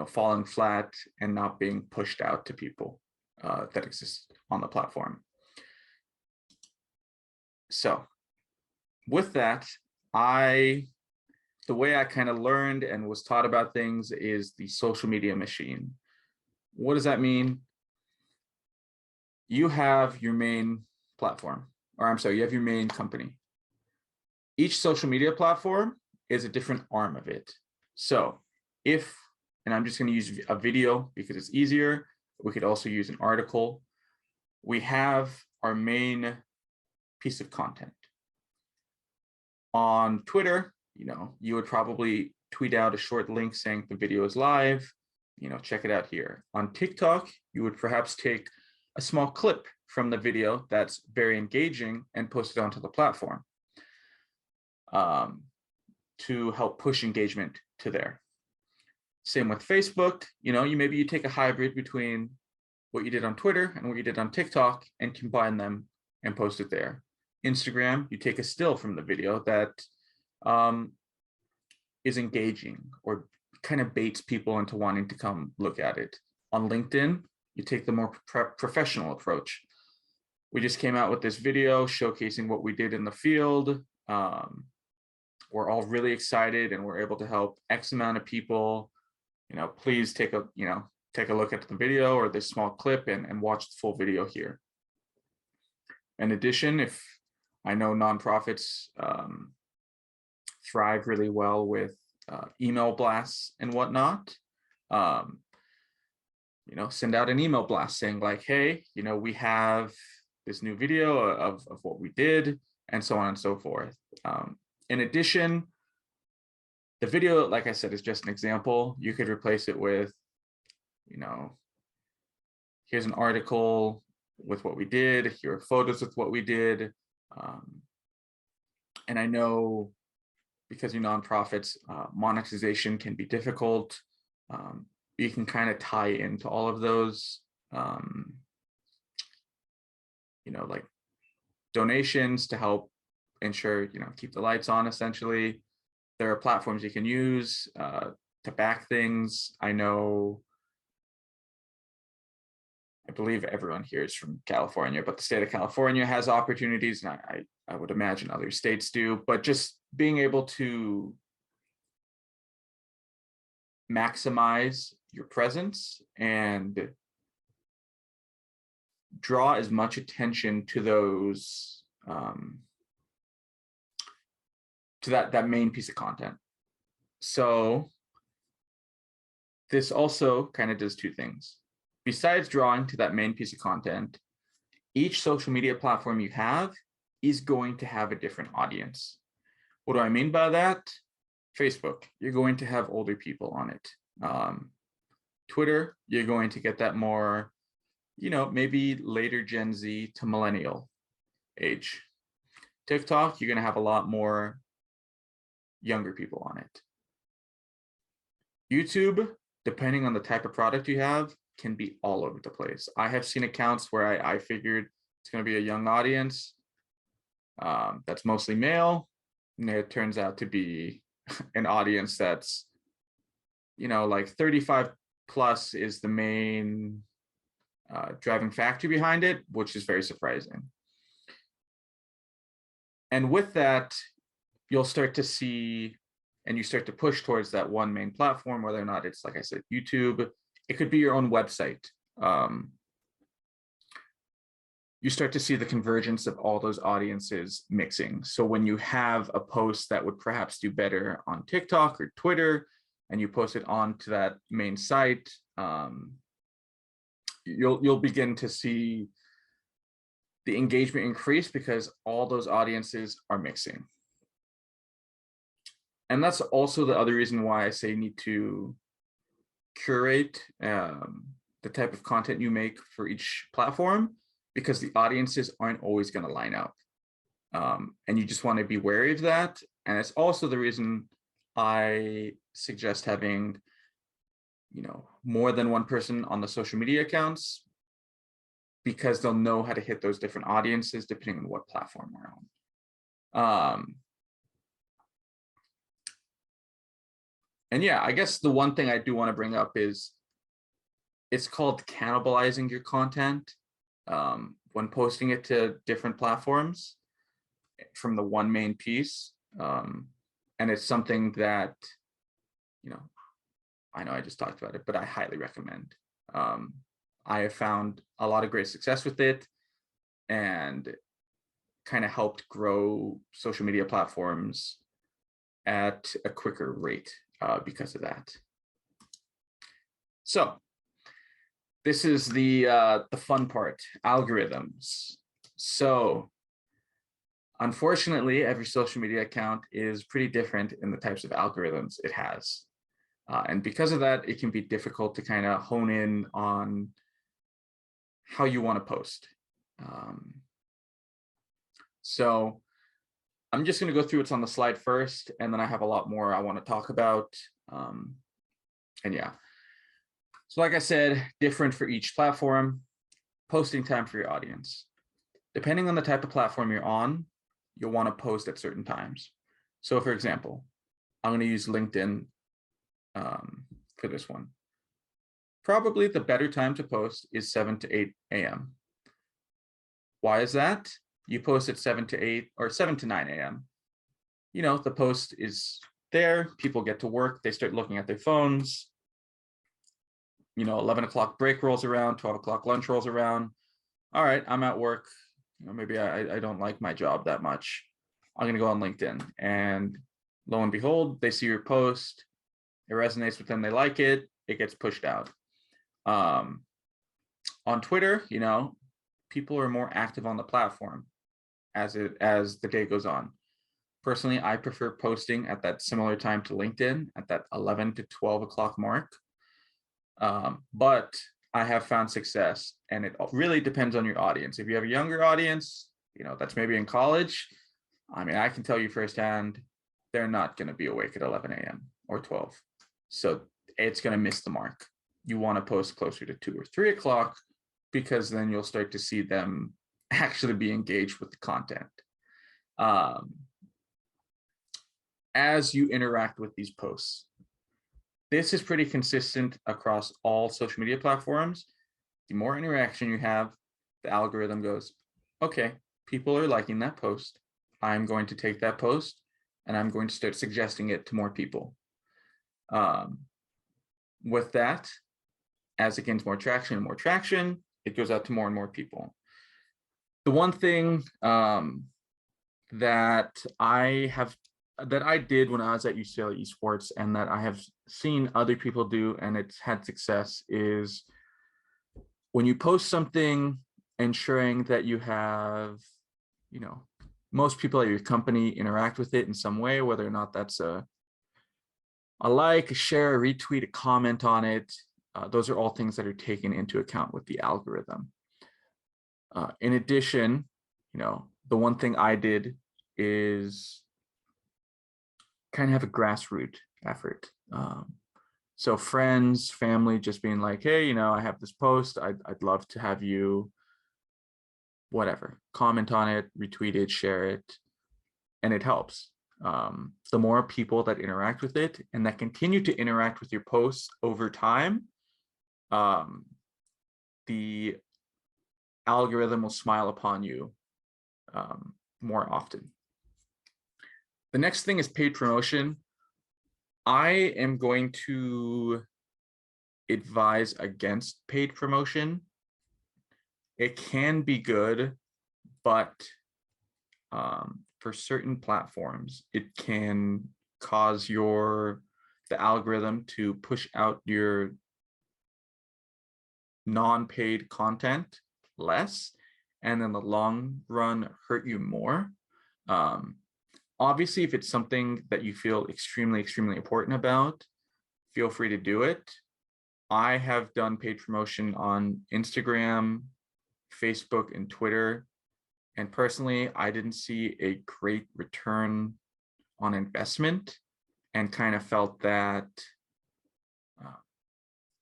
falling flat and not being pushed out to people that exist on the platform. So with that, the way I kind of learned and was taught about things is the social media machine. What does that mean? You have your main platform, you have your main company. Each social media platform is a different arm of it. So and I'm just going to use a video because it's easier. We could also use an article. We have our main piece of content. On Twitter, you would probably tweet out a short link saying the video is live, check it out here. On TikTok, you would perhaps take a small clip from the video that's very engaging and post it onto the platform to help push engagement to there. Same with Facebook, maybe you take a hybrid between what you did on Twitter and what you did on TikTok and combine them and post it there. Instagram, you take a still from the video that is engaging or kind of baits people into wanting to come look at it. On LinkedIn, you take the more professional approach. We just came out with this video showcasing what we did in the field. We're all really excited and we're able to help X amount of people. Please take a look at the video or this small clip and watch the full video here. In addition, if I know nonprofits thrive really well with email blasts and whatnot, send out an email blast saying like, hey, we have this new video of what we did, and so on and so forth. In addition, the video, like I said, is just an example. You could replace it with, here's an article with what we did, here are photos with what we did. And I know because you're nonprofits, monetization can be difficult. You can kind of tie into all of those, like donations to help ensure, keep the lights on, essentially. There are platforms you can use to back things. I believe everyone here is from California, but the state of California has opportunities, and I would imagine other states do, but just being able to maximize your presence and draw as much attention to those, to that main piece of content. So this also kind of does two things. Besides drawing to that main piece of content, each social media platform you have is going to have a different audience. What do I mean by that? Facebook, you're going to have older people on it. Twitter, you're going to get that more, maybe later Gen Z to millennial age. TikTok, you're going to have a lot more younger people on it. YouTube, depending on the type of product you have, can be all over the place. I have seen accounts where I figured it's going to be a young audience that's mostly male, and it turns out to be an audience that's, like 35 plus is the main driving factor behind it, which is very surprising. And with that, you'll start to see, and you start to push towards that one main platform, whether or not it's, like I said, YouTube. It could be your own website. You start to see the convergence of all those audiences mixing. So when you have a post that would perhaps do better on TikTok or Twitter, and you post it onto that main site, you'll begin to see the engagement increase because all those audiences are mixing. And that's also the other reason why I say you need to curate the type of content you make for each platform, because the audiences aren't always going to line up. And you just want to be wary of that. And it's also the reason I suggest having, more than one person on the social media accounts, because they'll know how to hit those different audiences depending on what platform we're on. And yeah, I guess the one thing I do want to bring up is it's called cannibalizing your content when posting it to different platforms from the one main piece. And it's something that, I know I just talked about it, but I highly recommend. I have found a lot of great success with it and kind of helped grow social media platforms at a quicker rate because of that. So this is the fun part, algorithms. So unfortunately, every social media account is pretty different in the types of algorithms it has. And because of that, it can be difficult to kind of hone in on how you want to post. So I'm just going to go through what's on the slide first, and then I have a lot more I want to talk about. And yeah, so like I said, different for each platform. Posting time for your audience. Depending on the type of platform you're on, you'll want to post at certain times. So for example, I'm going to use LinkedIn for this one. probably the better time to post is 7 to 8 a.m. Why is that? You post at 7 to 8 or 7 to 9 a.m. You know, the post is there, people get to work, they start looking at their phones. You know, 11 o'clock break rolls around, 12 o'clock lunch rolls around. All right, I'm at work. You know, maybe I don't like my job that much. I'm going to go on LinkedIn, and lo and behold, they see your post. It resonates with them. They like it. It gets pushed out. On Twitter, you know, people are more active on the platform as the day goes on. Personally, I prefer posting at that similar time to LinkedIn, at that 11 to 12 o'clock mark. But I have found success, and it really depends on your audience. If you have a younger audience, you know, that's maybe in college, I mean, I can tell you firsthand, they're not going to be awake at 11 a.m. or 12. So it's going to miss the mark. You want to post closer to 2 or 3 o'clock, because then you'll start to see them actually be engaged with the content. As you interact with these posts, this is pretty consistent across all social media platforms. The more interaction you have, the algorithm goes, okay, people are liking that post. I'm going to take that post and I'm going to start suggesting it to more people. With that, as it gains more traction and more traction, it goes out to more and more people. The one thing that I did when I was at UCLA esports, and that I have seen other people do, and it's had success, is when you post something, ensuring that you have, you know, most people at your company interact with it in some way, whether or not that's a like, a share, a retweet, a comment on it. Those are all things that are taken into account with the algorithm. In addition, you know, the one thing I did is kind of have a grassroots effort. So friends, family, just being like, hey, you know, I have this post. I'd love to have you, whatever, comment on it, retweet it, share it, and it helps. The more people that interact with it and that continue to interact with your posts over time, the algorithm will smile upon you more often. The next thing is paid promotion. I am going to advise against paid promotion. It can be good, but for certain platforms, it can cause the algorithm to push out your non-paid content less, and in the long run hurt you more. Obviously, if it's something that you feel extremely, extremely important about, feel free to do it. I have done paid promotion on Instagram, Facebook, and Twitter. And personally, I didn't see a great return on investment, and kind of felt that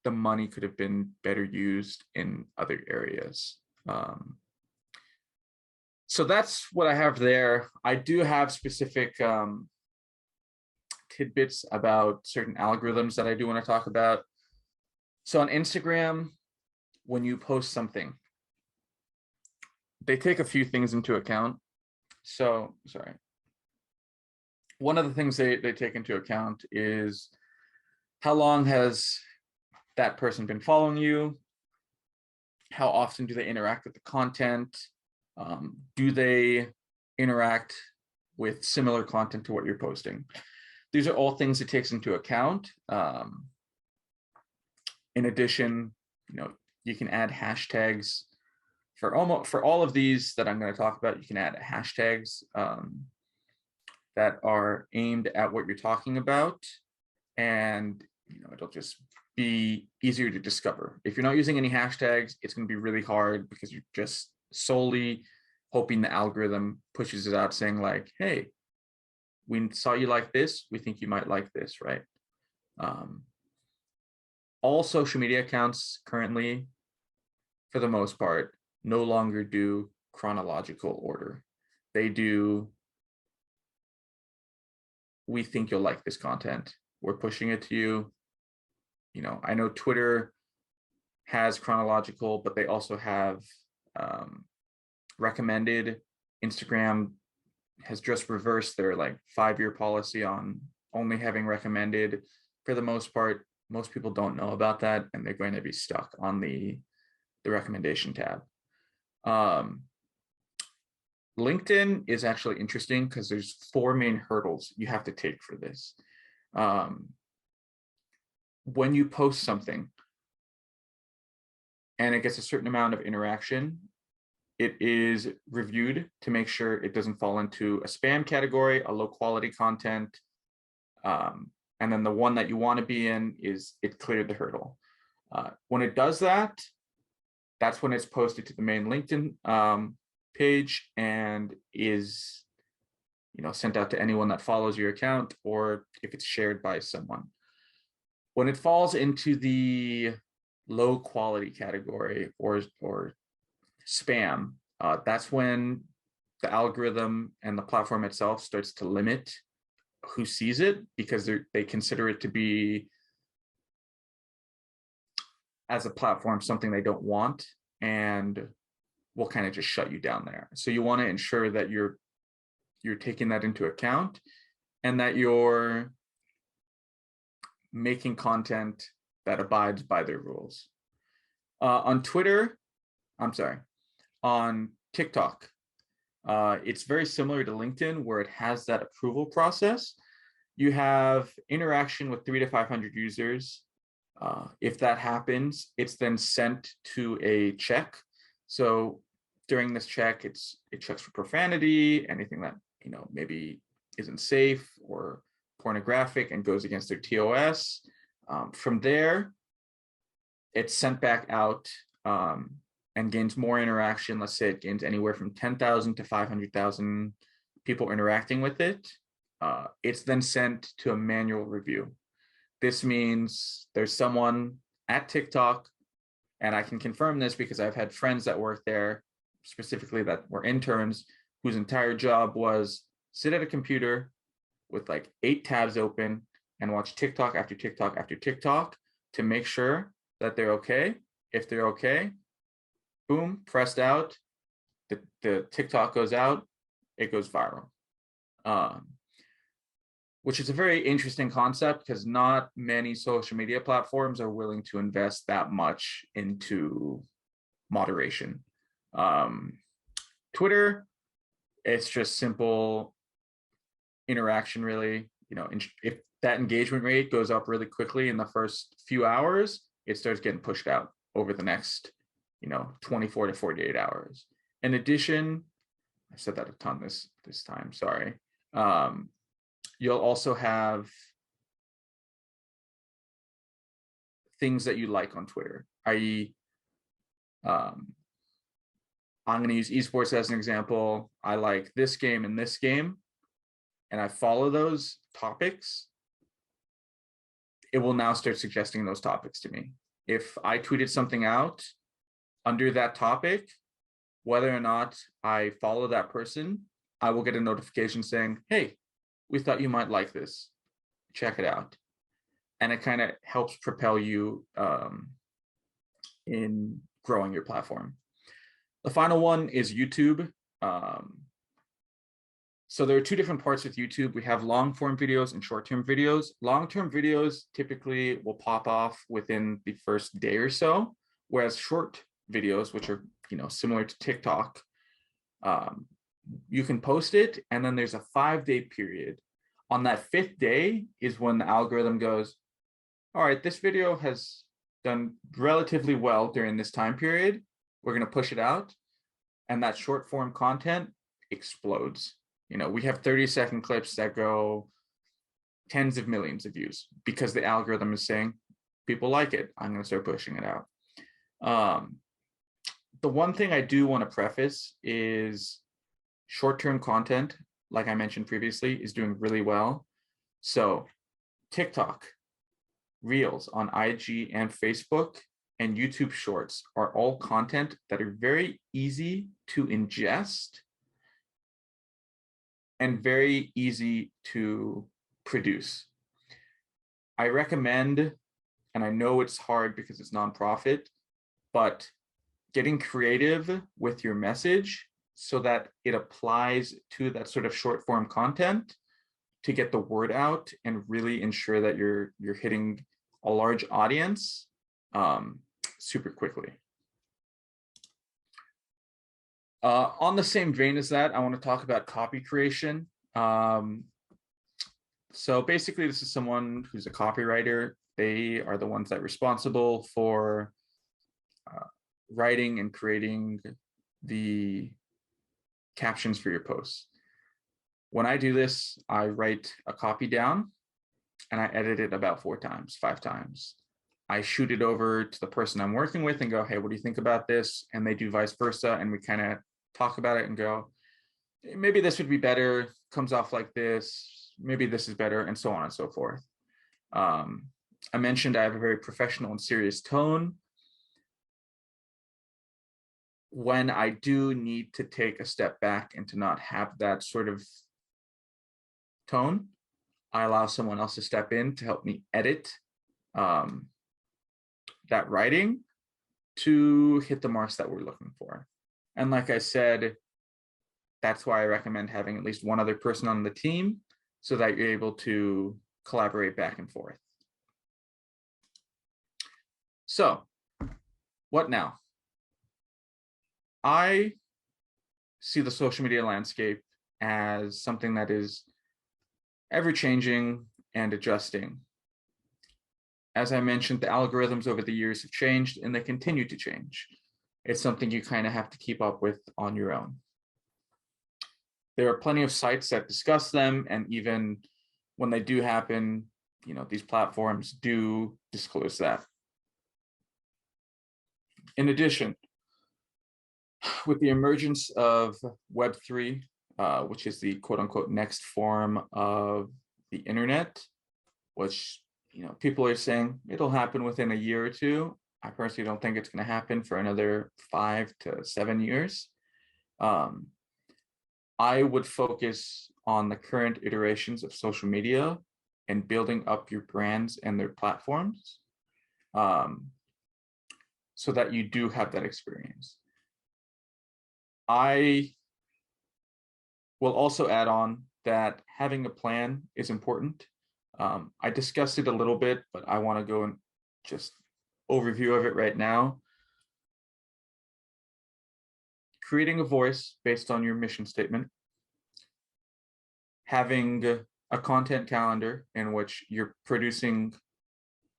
the money could have been better used in other areas. So that's what I have there. I do have specific tidbits about certain algorithms that I do want to talk about. So on Instagram, when you post something, they take a few things into account. So, sorry. One of the things they take into account is how long has that person been following you? How often do they interact with the content? Do they interact with similar content to what you're posting? These are all things it takes into account. In addition, you know, you can add hashtags for all of these that I'm going to talk about. You can add hashtags that are aimed at what you're talking about, and you know, it'll just be easier to discover. If you're not using any hashtags, it's going to be really hard, because you're just solely hoping the algorithm pushes it out saying like, hey, we saw you like this, we think you might like this, right? All social media accounts currently, for the most part, no longer do chronological order. They do, we think you'll like this content, we're pushing it to you. You know, I know Twitter has chronological, but they also have recommended. Instagram has just reversed their like 5-year policy on only having recommended. For the most part, most people don't know about that, and they're going to be stuck on the recommendation tab. LinkedIn is actually interesting because there's 4 main hurdles you have to take for this. When you post something and it gets a certain amount of interaction, it is reviewed to make sure it doesn't fall into a spam category, a low quality content. And then the one that you want to be in is it cleared the hurdle. When it does that, that's when it's posted to the main LinkedIn page and is sent out to anyone that follows your account, or if it's shared by someone. When it falls into the low quality category or spam, that's when the algorithm and the platform itself starts to limit who sees it, because they consider it to be, as a platform, something they don't want, and will kind of just shut you down there. So you want to ensure that you're taking that into account, and that you're making content that abides by their rules. On TikTok, it's very similar to LinkedIn, where it has that approval process. You have interaction with 300 to 500 users. If that happens, it's then sent to a check. So during this check, it checks for profanity, anything that maybe isn't safe or pornographic and goes against their TOS. From there, it's sent back out and gains more interaction. Let's say it gains anywhere from 10,000 to 500,000 people interacting with it. It's then sent to a manual review. This means there's someone at TikTok, and I can confirm this because I've had friends that work there, specifically that were interns, whose entire job was sit at a computer with like 8 tabs open and watch TikTok after TikTok after TikTok to make sure that they're okay. If they're okay, boom, pressed out, the TikTok goes out, it goes viral. Which is a very interesting concept, because not many social media platforms are willing to invest that much into moderation. Twitter, it's just simple interaction, really. If that engagement rate goes up really quickly in the first few hours, it starts getting pushed out over the next 24 to 48 hours. In addition, I said that a ton this time, sorry. You'll also have things that you like on Twitter, i.e., I'm going to use esports as an example. I like this game and this game, and I follow those topics. It will now start suggesting those topics to me. If I tweeted something out under that topic, whether or not I follow that person, I will get a notification saying, hey, we thought you might like this. Check it out. And it kind of helps propel you in growing your platform. The final one is YouTube. So there are 2 different parts with YouTube. We have long-form videos and short-term videos. Long-term videos typically will pop off within the first day or so, whereas short videos, which are similar to TikTok, you can post it, and then there's a 5-day period. On that 5th day is when the algorithm goes, all right, this video has done relatively well during this time period. We're going to push it out. And that short form content explodes. We have 30-second clips that go tens of millions of views because the algorithm is saying people like it. I'm going to start pushing it out. The one thing I do want to preface is short-term content, like I mentioned previously, is doing really well. So TikTok, Reels on IG and Facebook, and YouTube Shorts are all content that are very easy to ingest and very easy to produce. I recommend, and I know it's hard because it's nonprofit, but getting creative with your message so that it applies to that sort of short form content to get the word out and really ensure that you're hitting a large audience super quickly. On the same vein as that, I want to talk about copy creation. So basically, this is someone who's a copywriter. They are the ones that are responsible for writing and creating the captions for your posts. When I do this, I write a copy down and I edit it about 4 times, 5 times. I shoot it over to the person I'm working with and go, hey, what do you think about this? And they do vice versa. And we kind of talk about it and go, maybe this would be better, comes off like this, maybe this is better, and so on and so forth. I mentioned I have a very professional and serious tone. When I do need to take a step back and to not have that sort of tone, I allow someone else to step in to help me edit that writing to hit the marks that we're looking for. And like I said, that's why I recommend having at least one other person on the team so that you're able to collaborate back and forth. So, what now? I see the social media landscape as something that is ever-changing and adjusting. As I mentioned, the algorithms over the years have changed and they continue to change. It's something you kind of have to keep up with on your own. There are plenty of sites that discuss them, and even when they do happen, these platforms do disclose that. In addition, with the emergence of Web3, which is the quote unquote next form of the internet, which people are saying it'll happen within a year or two. I personally don't think it's going to happen for another 5 to 7 years. I would focus on the current iterations of social media and building up your brands and their platforms so that you do have that experience. I will also add on that having a plan is important. I discussed it a little bit, but I want to go and just overview of it right now. Creating a voice based on your mission statement, having a content calendar in which you're producing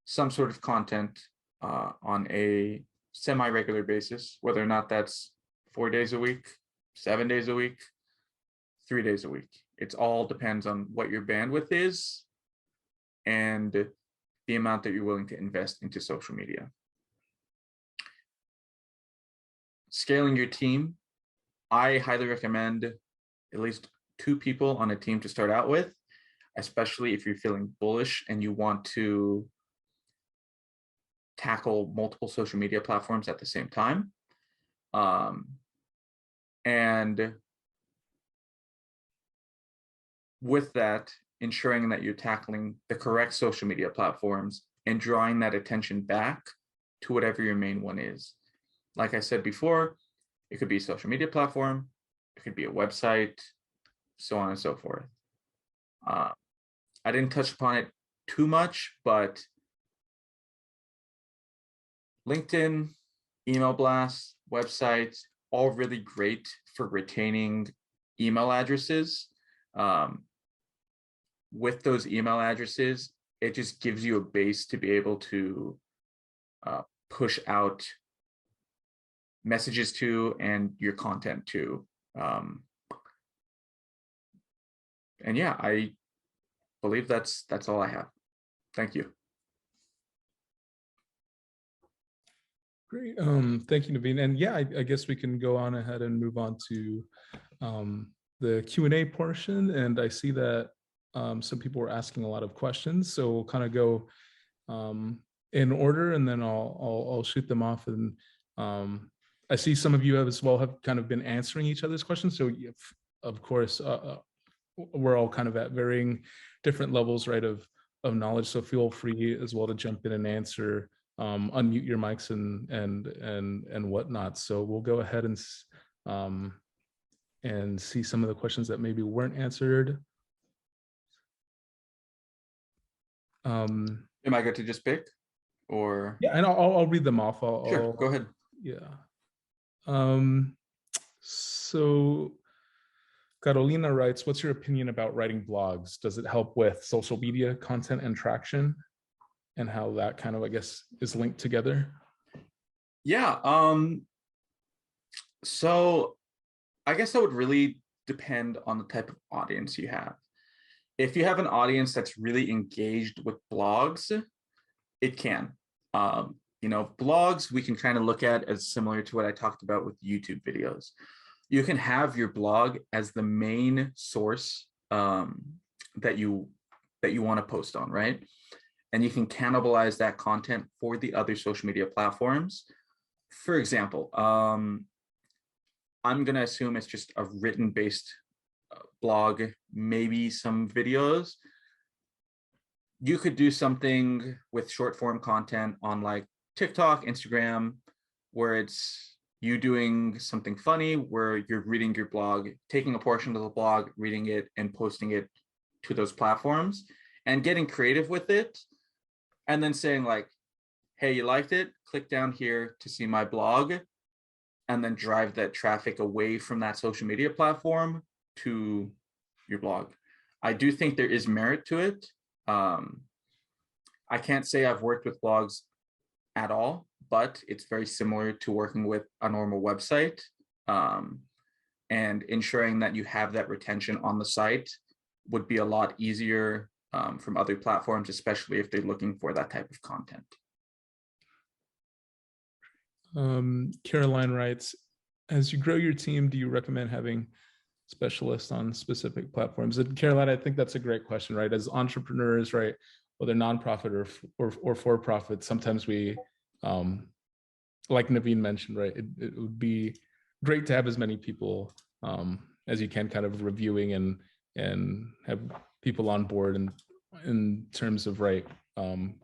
some sort of content on a semi-regular basis, whether or not that's 4 days a week, 7 days a week, 3 days a week. It all depends on what your bandwidth is and the amount that you're willing to invest into social media. Scaling your team, I highly recommend at least 2 people on a team to start out with, especially if you're feeling bullish and you want to tackle multiple social media platforms at the same time. And with that, ensuring that you're tackling the correct social media platforms and drawing that attention back to whatever your main one is. Like I said before, it could be a social media platform, it could be a website, so on and so forth. I didn't touch upon it too much, but LinkedIn, email blasts, websites, all really great for retaining email addresses. With those email addresses, it just gives you a base to be able to push out messages to and your content to. And yeah, I believe that's all I have. Thank you. Great. Thank you, Naveen. And yeah, I guess we can go on ahead and move on to the Q&A portion. And I see that some people were asking a lot of questions. So we'll kind of go in order, and then I'll shoot them off. And I see some of you as well have kind of been answering each other's questions. So of course, we're all kind of at varying different levels, right, of knowledge. So feel free as well to jump in and answer unmute your mics and whatnot. So we'll go ahead and see some of the questions that maybe weren't answered. Am I good to just pick, or? Yeah, and I'll read them off. Sure, go ahead. Yeah. So Carolina writes, what's your opinion about writing blogs? Does it help with social media content and traction, and how that kind of, I guess, is linked together? Yeah. So I guess that would really depend on the type of audience you have. If you have an audience that's really engaged with blogs, it can. Blogs we can kind of look at as similar to what I talked about with YouTube videos. You can have your blog as the main source that you want to post on, right? And you can cannibalize that content for the other social media platforms. For example, I'm going to assume it's just a written-based blog, maybe some videos. You could do something with short-form content on like TikTok, Instagram, where it's you doing something funny, where you're reading your blog, taking a portion of the blog, reading it, and posting it to those platforms, and getting creative with it, and then saying like, hey, you liked it? Click down here to see my blog, and then drive that traffic away from that social media platform to your blog. I do think there is merit to it. I can't say I've worked with blogs at all, but it's very similar to working with a normal website, and ensuring that you have that retention on the site would be a lot easier from other platforms, especially if they're looking for that type of content. Caroline writes, as you grow your team, do you recommend having specialists on specific platforms? And Caroline, I think that's a great question, right? As entrepreneurs, right, whether nonprofit or for profit, sometimes we, like Naveen mentioned, right, it would be great to have as many people as you can, kind of reviewing and have people on board and in terms of, right,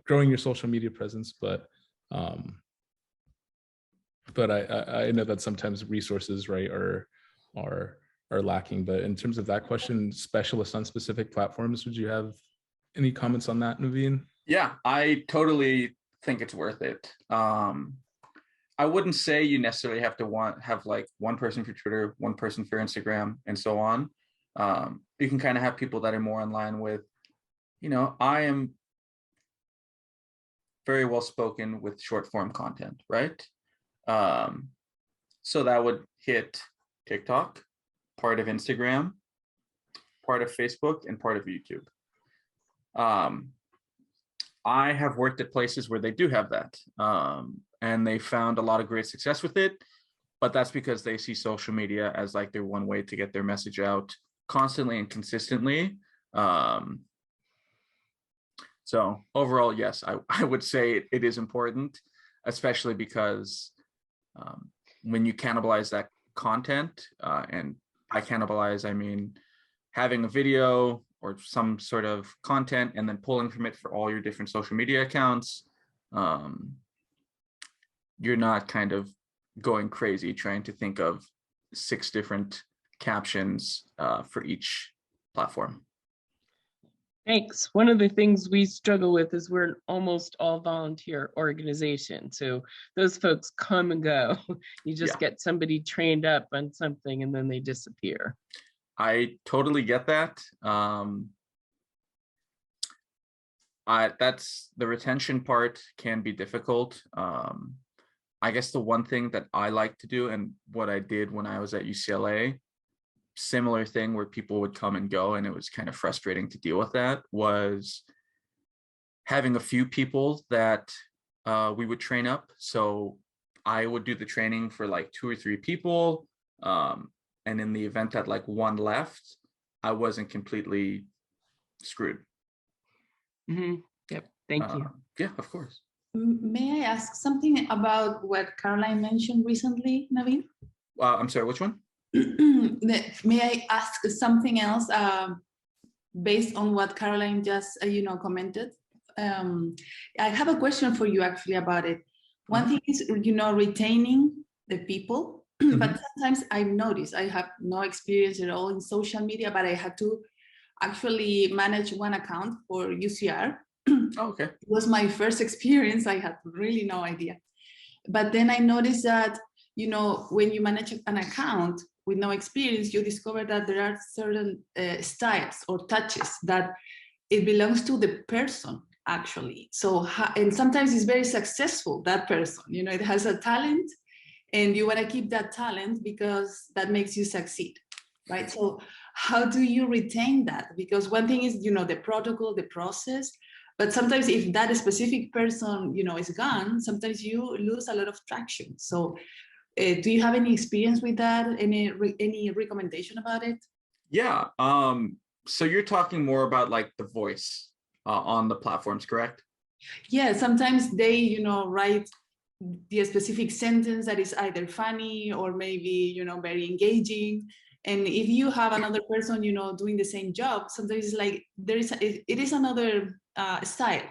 growing your social media presence, but I know that sometimes resources, right, are lacking. But in terms of that question, specialists on specific platforms, would you have any comments on that, Naveen? Yeah, I totally think it's worth it. I wouldn't say you necessarily have to have like one person for Twitter, one person for Instagram, and so on. You can kind of have people that are more in line with, I am very well spoken with short form content, right? So that would hit TikTok, part of Instagram, part of Facebook, and part of YouTube. I have worked at places where they do have that, and they found a lot of great success with it, but that's because they see social media as like their one way to get their message out constantly and consistently. So overall, yes, I would say it is important, especially because when you cannibalize that content, and by cannibalize, I mean having a video or some sort of content and then pulling from it for all your different social media accounts, you're not kind of going crazy trying to think of 6 different captions for each platform. Thanks. One of the things we struggle with is we're an almost all volunteer organization. So those folks come and go. You just get somebody trained up on something and then they disappear. I totally get that. That's the retention part can be difficult. I guess the one thing that I like to do, and what I did when I was at UCLA, similar thing where people would come and go and it was kind of frustrating to deal with, that was having a few people that we would train up. So I would do the training for like 2 or 3 people, and in the event that like one left, I wasn't completely screwed. Yep. Thank you. Yeah, of course. May I ask something about what Caroline mentioned recently, Naveen? I'm sorry, which one? May I ask something else based on what Caroline just commented? I have a question for you actually about it. One thing is, retaining the people, but sometimes I've noticed, I have no experience at all in social media, but I had to actually manage one account for UCR. Okay. It was my first experience. I had really no idea. But then I noticed that, when you manage an account with no experience, you discover that there are certain styles or touches that it belongs to the person actually. So, and sometimes it's very successful, that person, it has a talent and you want to keep that talent because that makes you succeed, right? So how do you retain that? Because one thing is, the protocol, the process, but sometimes if that specific person, is gone, sometimes you lose a lot of traction. So do you have any experience with that? Any recommendation about it? Yeah. So you're talking more about like the voice on the platforms, correct? Yeah, sometimes they, write the specific sentence that is either funny or maybe, very engaging. And if you have another person, doing the same job, sometimes it's like it is another style.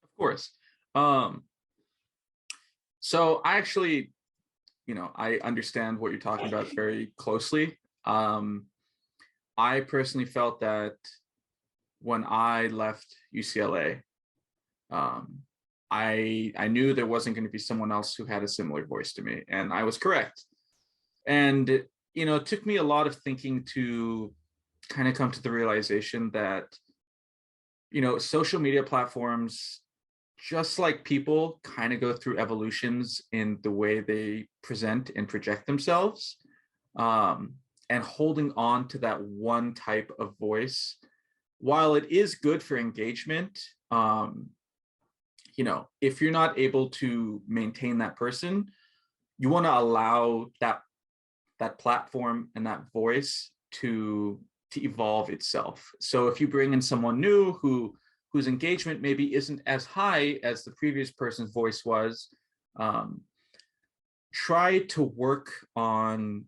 Of course. So I actually, I understand what you're talking about very closely. I personally felt that when I left UCLA, I knew there wasn't going to be someone else who had a similar voice to me, and I was correct. And it took me a lot of thinking to kind of come to the realization that social media platforms, just like people, kind of go through evolutions in the way they present and project themselves. And holding on to that one type of voice, while it is good for engagement, if you're not able to maintain that person, you want to allow that platform and that voice to evolve itself. So if you bring in someone new whose engagement maybe isn't as high as the previous person's voice was, try to work on,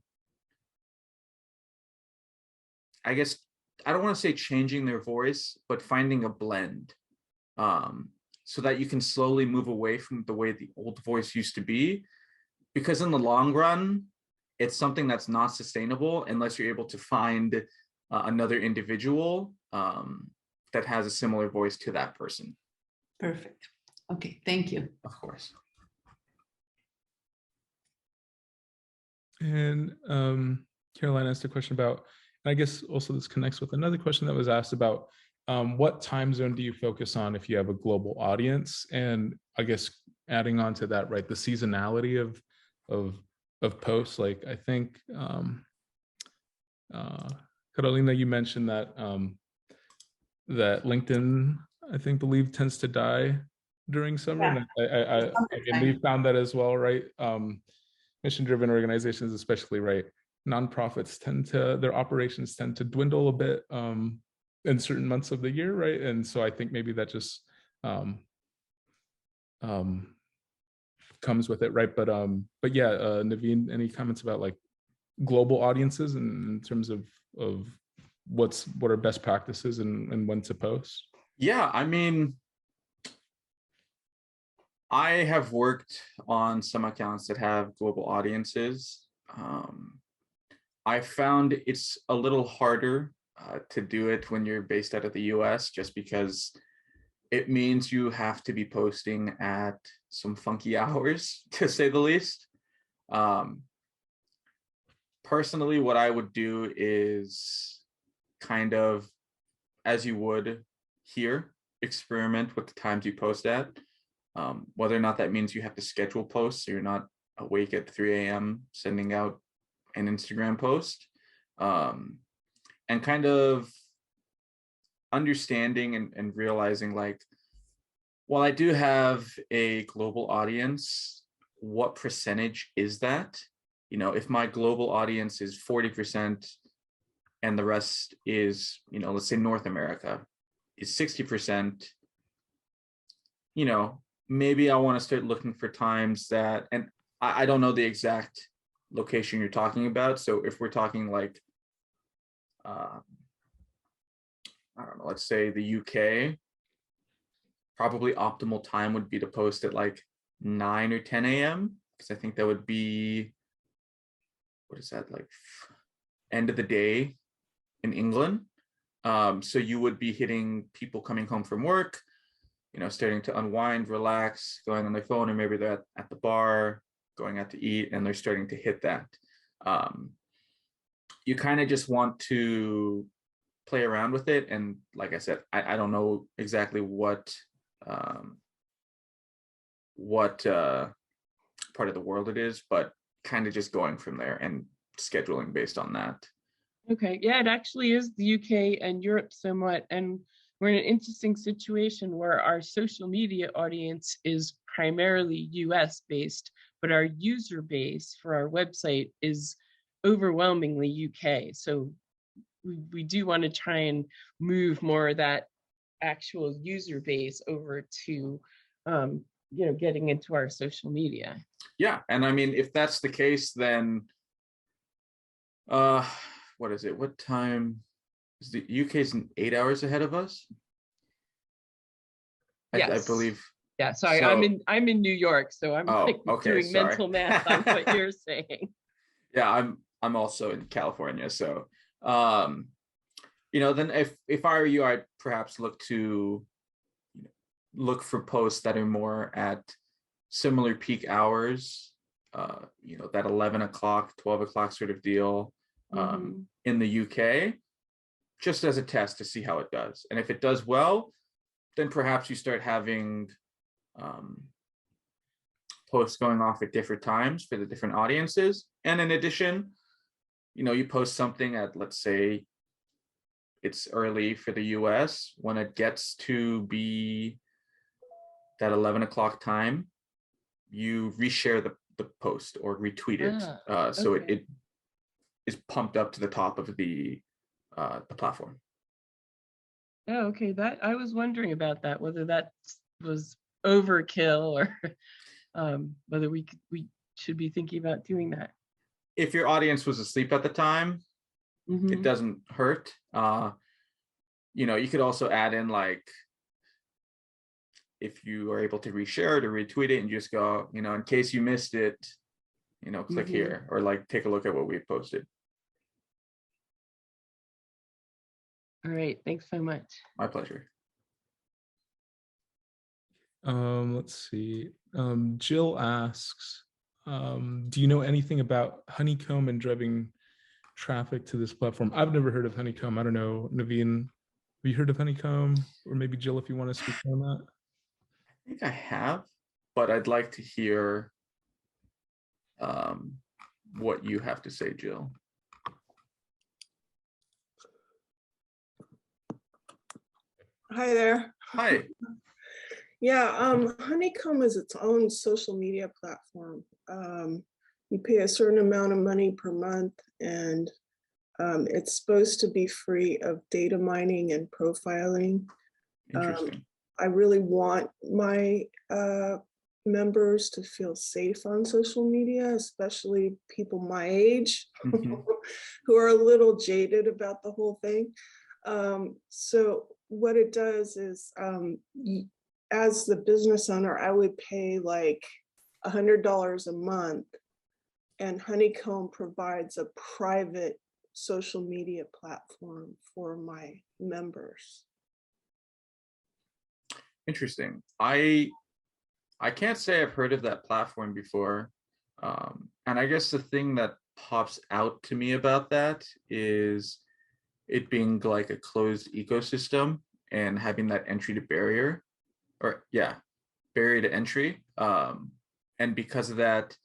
I guess, I don't want to say changing their voice, but finding a blend, so that you can slowly move away from the way the old voice used to be. Because in the long run, it's something that's not sustainable unless you're able to find another individual that has a similar voice to that person. Perfect. Okay, thank you. Of course. And Caroline asked a question about, and I guess also this connects with another question that was asked about, what time zone do you focus on if you have a global audience? And I guess adding on to that, right, the seasonality of posts. Like I think Carolina, you mentioned that that LinkedIn, I believe tends to die during summer. Yeah. And I we found that as well, right? Mission-driven organizations, especially, right? Nonprofits their operations tend to dwindle a bit in certain months of the year, right? And so I think maybe that just comes with it, right? But yeah, Naveen, any comments about like global audiences in terms of what are best practices and when to post? Yeah, I mean, I have worked on some accounts that have global audiences. I found it's a little harder to do it when you're based out of the US, just because it means you have to be posting at some funky hours, to say the least. Personally, what I would do is kind of, as you would here, experiment with the times you post at. Whether or not that means you have to schedule posts so you're not awake at 3 a.m. sending out an Instagram post, and kind of understanding and realizing, like, while I do have a global audience, what percentage is that? If my global audience is 40% and the rest is, let's say North America is 60%, maybe I want to start looking for times that, and I don't know the exact location you're talking about. So if we're talking like, I don't know, let's say the UK, probably optimal time would be to post at like 9 or 10 a.m. because I think that would be, what is that, like end of the day in England. So you would be hitting people coming home from work, starting to unwind, relax, going on their phone, or maybe they're at the bar, going out to eat, and they're starting to hit that. You kind of just want to play around with it. And like I said, I don't know exactly what part of the world it is, but kind of just going from there and scheduling based on that. Okay, yeah, it actually is the UK and Europe somewhat, and we're in an interesting situation where our social media audience is primarily US based, but our user base for our website is overwhelmingly UK. So we do want to try and move more of that actual user base over to getting into our social media. Yeah, and I mean, if that's the case, then what is it? What time is the UK's 8 hours ahead of us? Yes. I believe. Yeah, sorry, so, I'm in New York, so I'm doing sorry. mental math on what you're saying. Yeah, I'm also in California, so then if I were you, I'd perhaps look for posts that are more at similar peak hours, that 11 o'clock, 12 o'clock sort of deal in the UK, just as a test to see how it does. And if it does well, then perhaps you start having posts going off at different times for the different audiences. And in addition, you post something at, let's say it's early for the US, when it gets to be that 11 o'clock time, you reshare the post or retweet it. So okay. it is pumped up to the top of the platform. Oh, okay. That I was wondering about that, whether that was overkill or whether we should be thinking about doing that. If your audience was asleep at the time, it doesn't hurt. You could also add in, like, if you are able to reshare it or retweet it and just go, in case you missed it, click here, or like take a look at what we've posted. All right, thanks so much. My pleasure. Let's see. Jill asks, do you know anything about Honeycomb and driving traffic to this platform? I've never heard of Honeycomb. I don't know, Naveen, have you heard of Honeycomb? Or maybe Jill, if you want to speak on that. I think I have, but I'd like to hear what you have to say, Jill. Hi there. Hi. Yeah, Honeycomb is its own social media platform. You pay a certain amount of money per month, and it's supposed to be free of data mining and profiling. Interesting. I really want my members to feel safe on social media, especially people my age who are a little jaded about the whole thing. So what it does is, as the business owner, I would pay like $100 a month, and Honeycomb provides a private social media platform for my members. Interesting. I can't say I've heard of that platform before. And I guess the thing that pops out to me about that is it being like a closed ecosystem and having that entry to barrier, barrier to entry. And because of that,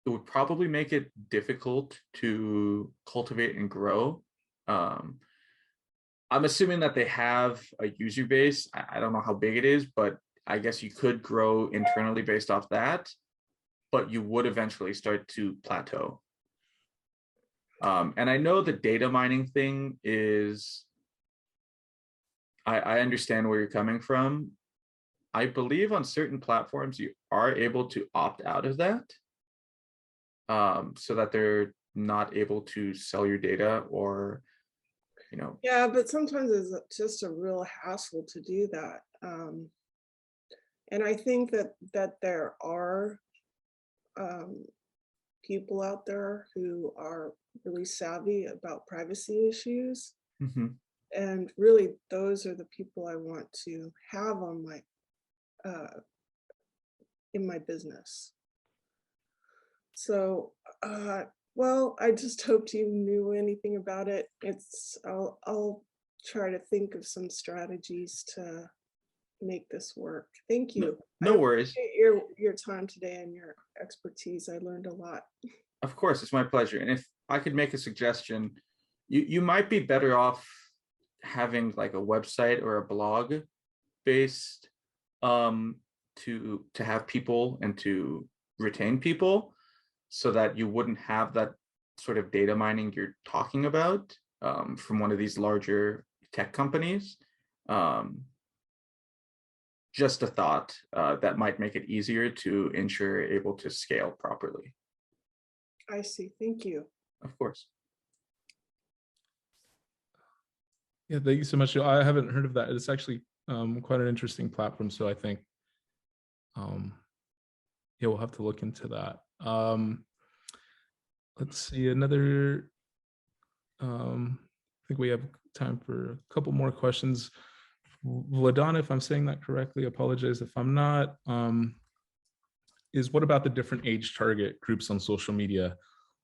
it would probably make it difficult to cultivate and grow. I'm assuming that they have a user base. I don't know how big it is, but I guess you could grow internally based off that, but you would eventually start to plateau. And I know the data mining thing is, I understand where you're coming from. I believe on certain platforms, you are able to opt out of that, so that they're not able to sell your data, or Yeah, but sometimes it's just a real hassle to do that. And I think that there are people out there who are really savvy about privacy issues. Mhm. And really, those are the people I want to have on my in my business. So, well, I just hoped you knew anything about it. I'll try to think of some strategies to make this work. Thank you. No I worries. appreciate your time today and your expertise. I learned a lot. Of course, it's my pleasure. And if I could make a suggestion, you might be better off having like a website or a blog based to have people and to retain people, so that you wouldn't have that sort of data mining you're talking about from one of these larger tech companies. Just a thought that might make it easier to ensure you're able to scale properly. I see. Thank you. Of course. Yeah, thank you so much. I haven't heard of that. It's actually quite an interesting platform. So I think, yeah, we'll have to look into that. Let's see, another, I think we have time for a couple more questions. Vladana, if I'm saying that correctly, apologize if I'm not, is what about the different age target groups on social media?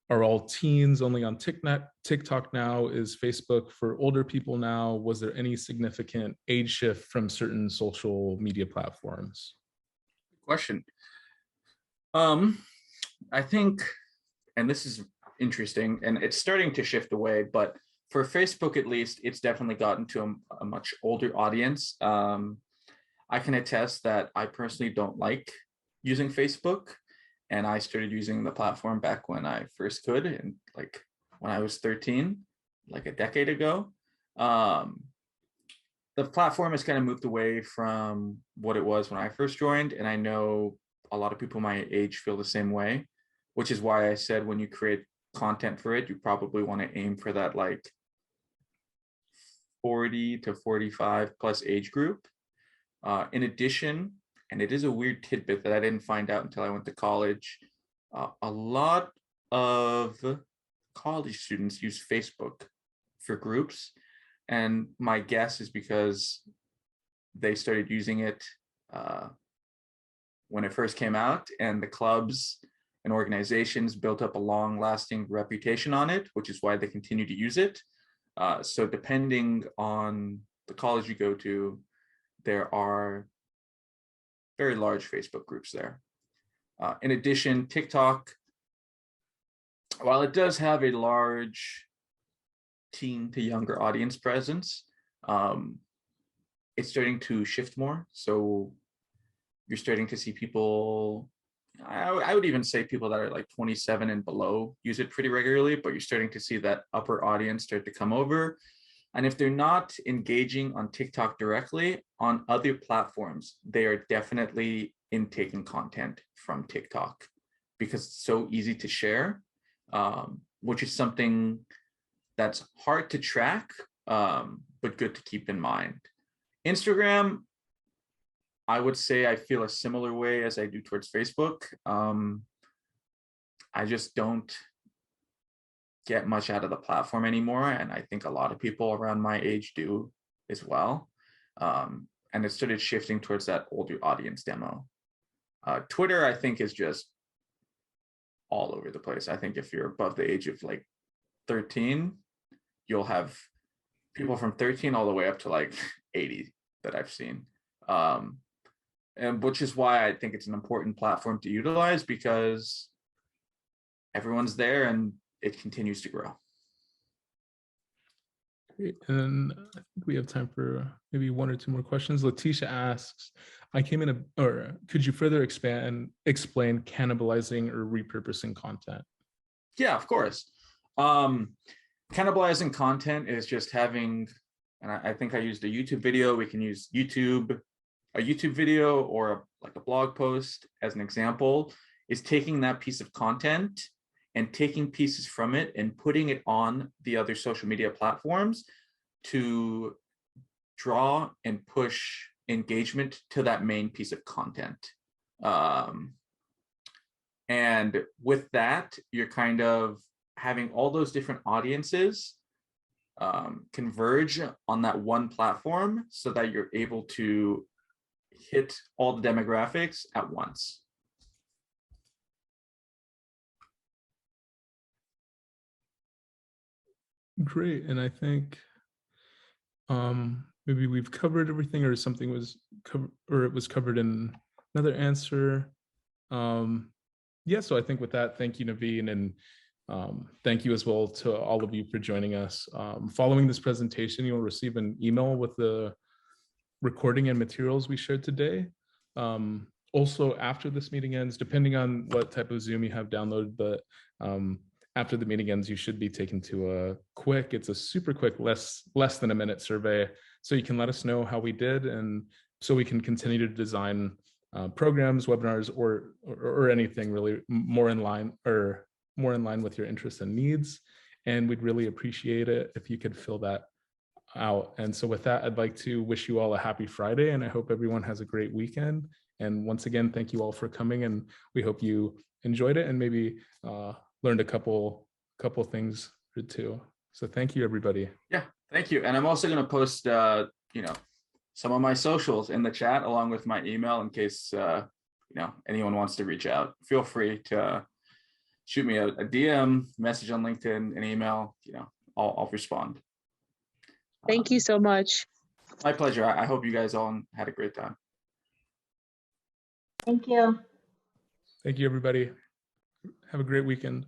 Are all teens only on TikTok now? Is Facebook for older people now? Was there any significant age shift from certain social media platforms? Question. I think, and this is interesting, and it's starting to shift away, but for Facebook at least, it's definitely gotten to a much older audience. I can attest that I personally don't like using Facebook, and I started using the platform back when I first could, and like when I was 13, like a decade ago. The platform has kind of moved away from what it was when I first joined, and I know a lot of people my age feel the same way, which is why I said when you create content for it, you probably want to aim for that like 40 to 45 plus age group. In addition, and it is a weird tidbit that I didn't find out until I went to college, a lot of college students use Facebook for groups. And my guess is because they started using it when it first came out, and the clubs and organizations built up a long-lasting reputation on it, which is why they continue to use it. So depending on the college you go to, there are very large Facebook groups there. In addition, TikTok, while it does have a large teen to younger audience presence, it's starting to shift more. So you're starting to see people, I would even say people that are like 27 and below use it pretty regularly, but you're starting to see that upper audience start to come over. And if they're not engaging on TikTok directly, on other platforms, they are definitely intaking content from TikTok because it's so easy to share, which is something that's hard to track, but good to keep in mind. Instagram, I would say I feel a similar way as I do towards Facebook. I just don't get much out of the platform anymore, and I think a lot of people around my age do as well. And it started shifting towards that older audience demo. Twitter, I think, is just all over the place. I think if you're above the age of like 13, you'll have people from 13 all the way up to like 80 that I've seen. And which is why I think it's an important platform to utilize, because everyone's there and it continues to grow. Great. And I think we have time for maybe one or two more questions. Letitia asks, I came in, or could you further explain cannibalizing or repurposing content? Yeah, of course. Cannibalizing content is just having, and I think I used a YouTube video. We can use a YouTube video or like a blog post as an example, is taking that piece of content and taking pieces from it and putting it on the other social media platforms to draw and push engagement to that main piece of content. And with that, you're kind of having all those different audiences converge on that one platform so that you're able to hit all the demographics at once. Great. And I think maybe we've covered everything, or something was covered, or it was covered in another answer. Yeah, so I think with that, thank you, Naveen, and thank you as well to all of you for joining us. Following this presentation, you'll receive an email with the recording and materials we shared today. Also, after this meeting ends, depending on what type of Zoom you have downloaded, but after the meeting ends, you should be taken to it's a super quick, less than a minute survey. So you can let us know how we did, and so we can continue to design programs, webinars, or anything really more in line with your interests and needs. And we'd really appreciate it if you could fill that out. And so with that, I'd like to wish you all a happy Friday, and I hope everyone has a great weekend. And once again, thank you all for coming, and we hope you enjoyed it and maybe learned a couple things or two. So thank you, everybody. Yeah, thank you. And I'm also going to post, some of my socials in the chat along with my email in case, anyone wants to reach out. Feel free to shoot me a DM, message on LinkedIn, an email. I'll respond. Thank you so much. My pleasure. I hope you guys all had a great time. Thank you. Thank you, everybody. Have a great weekend.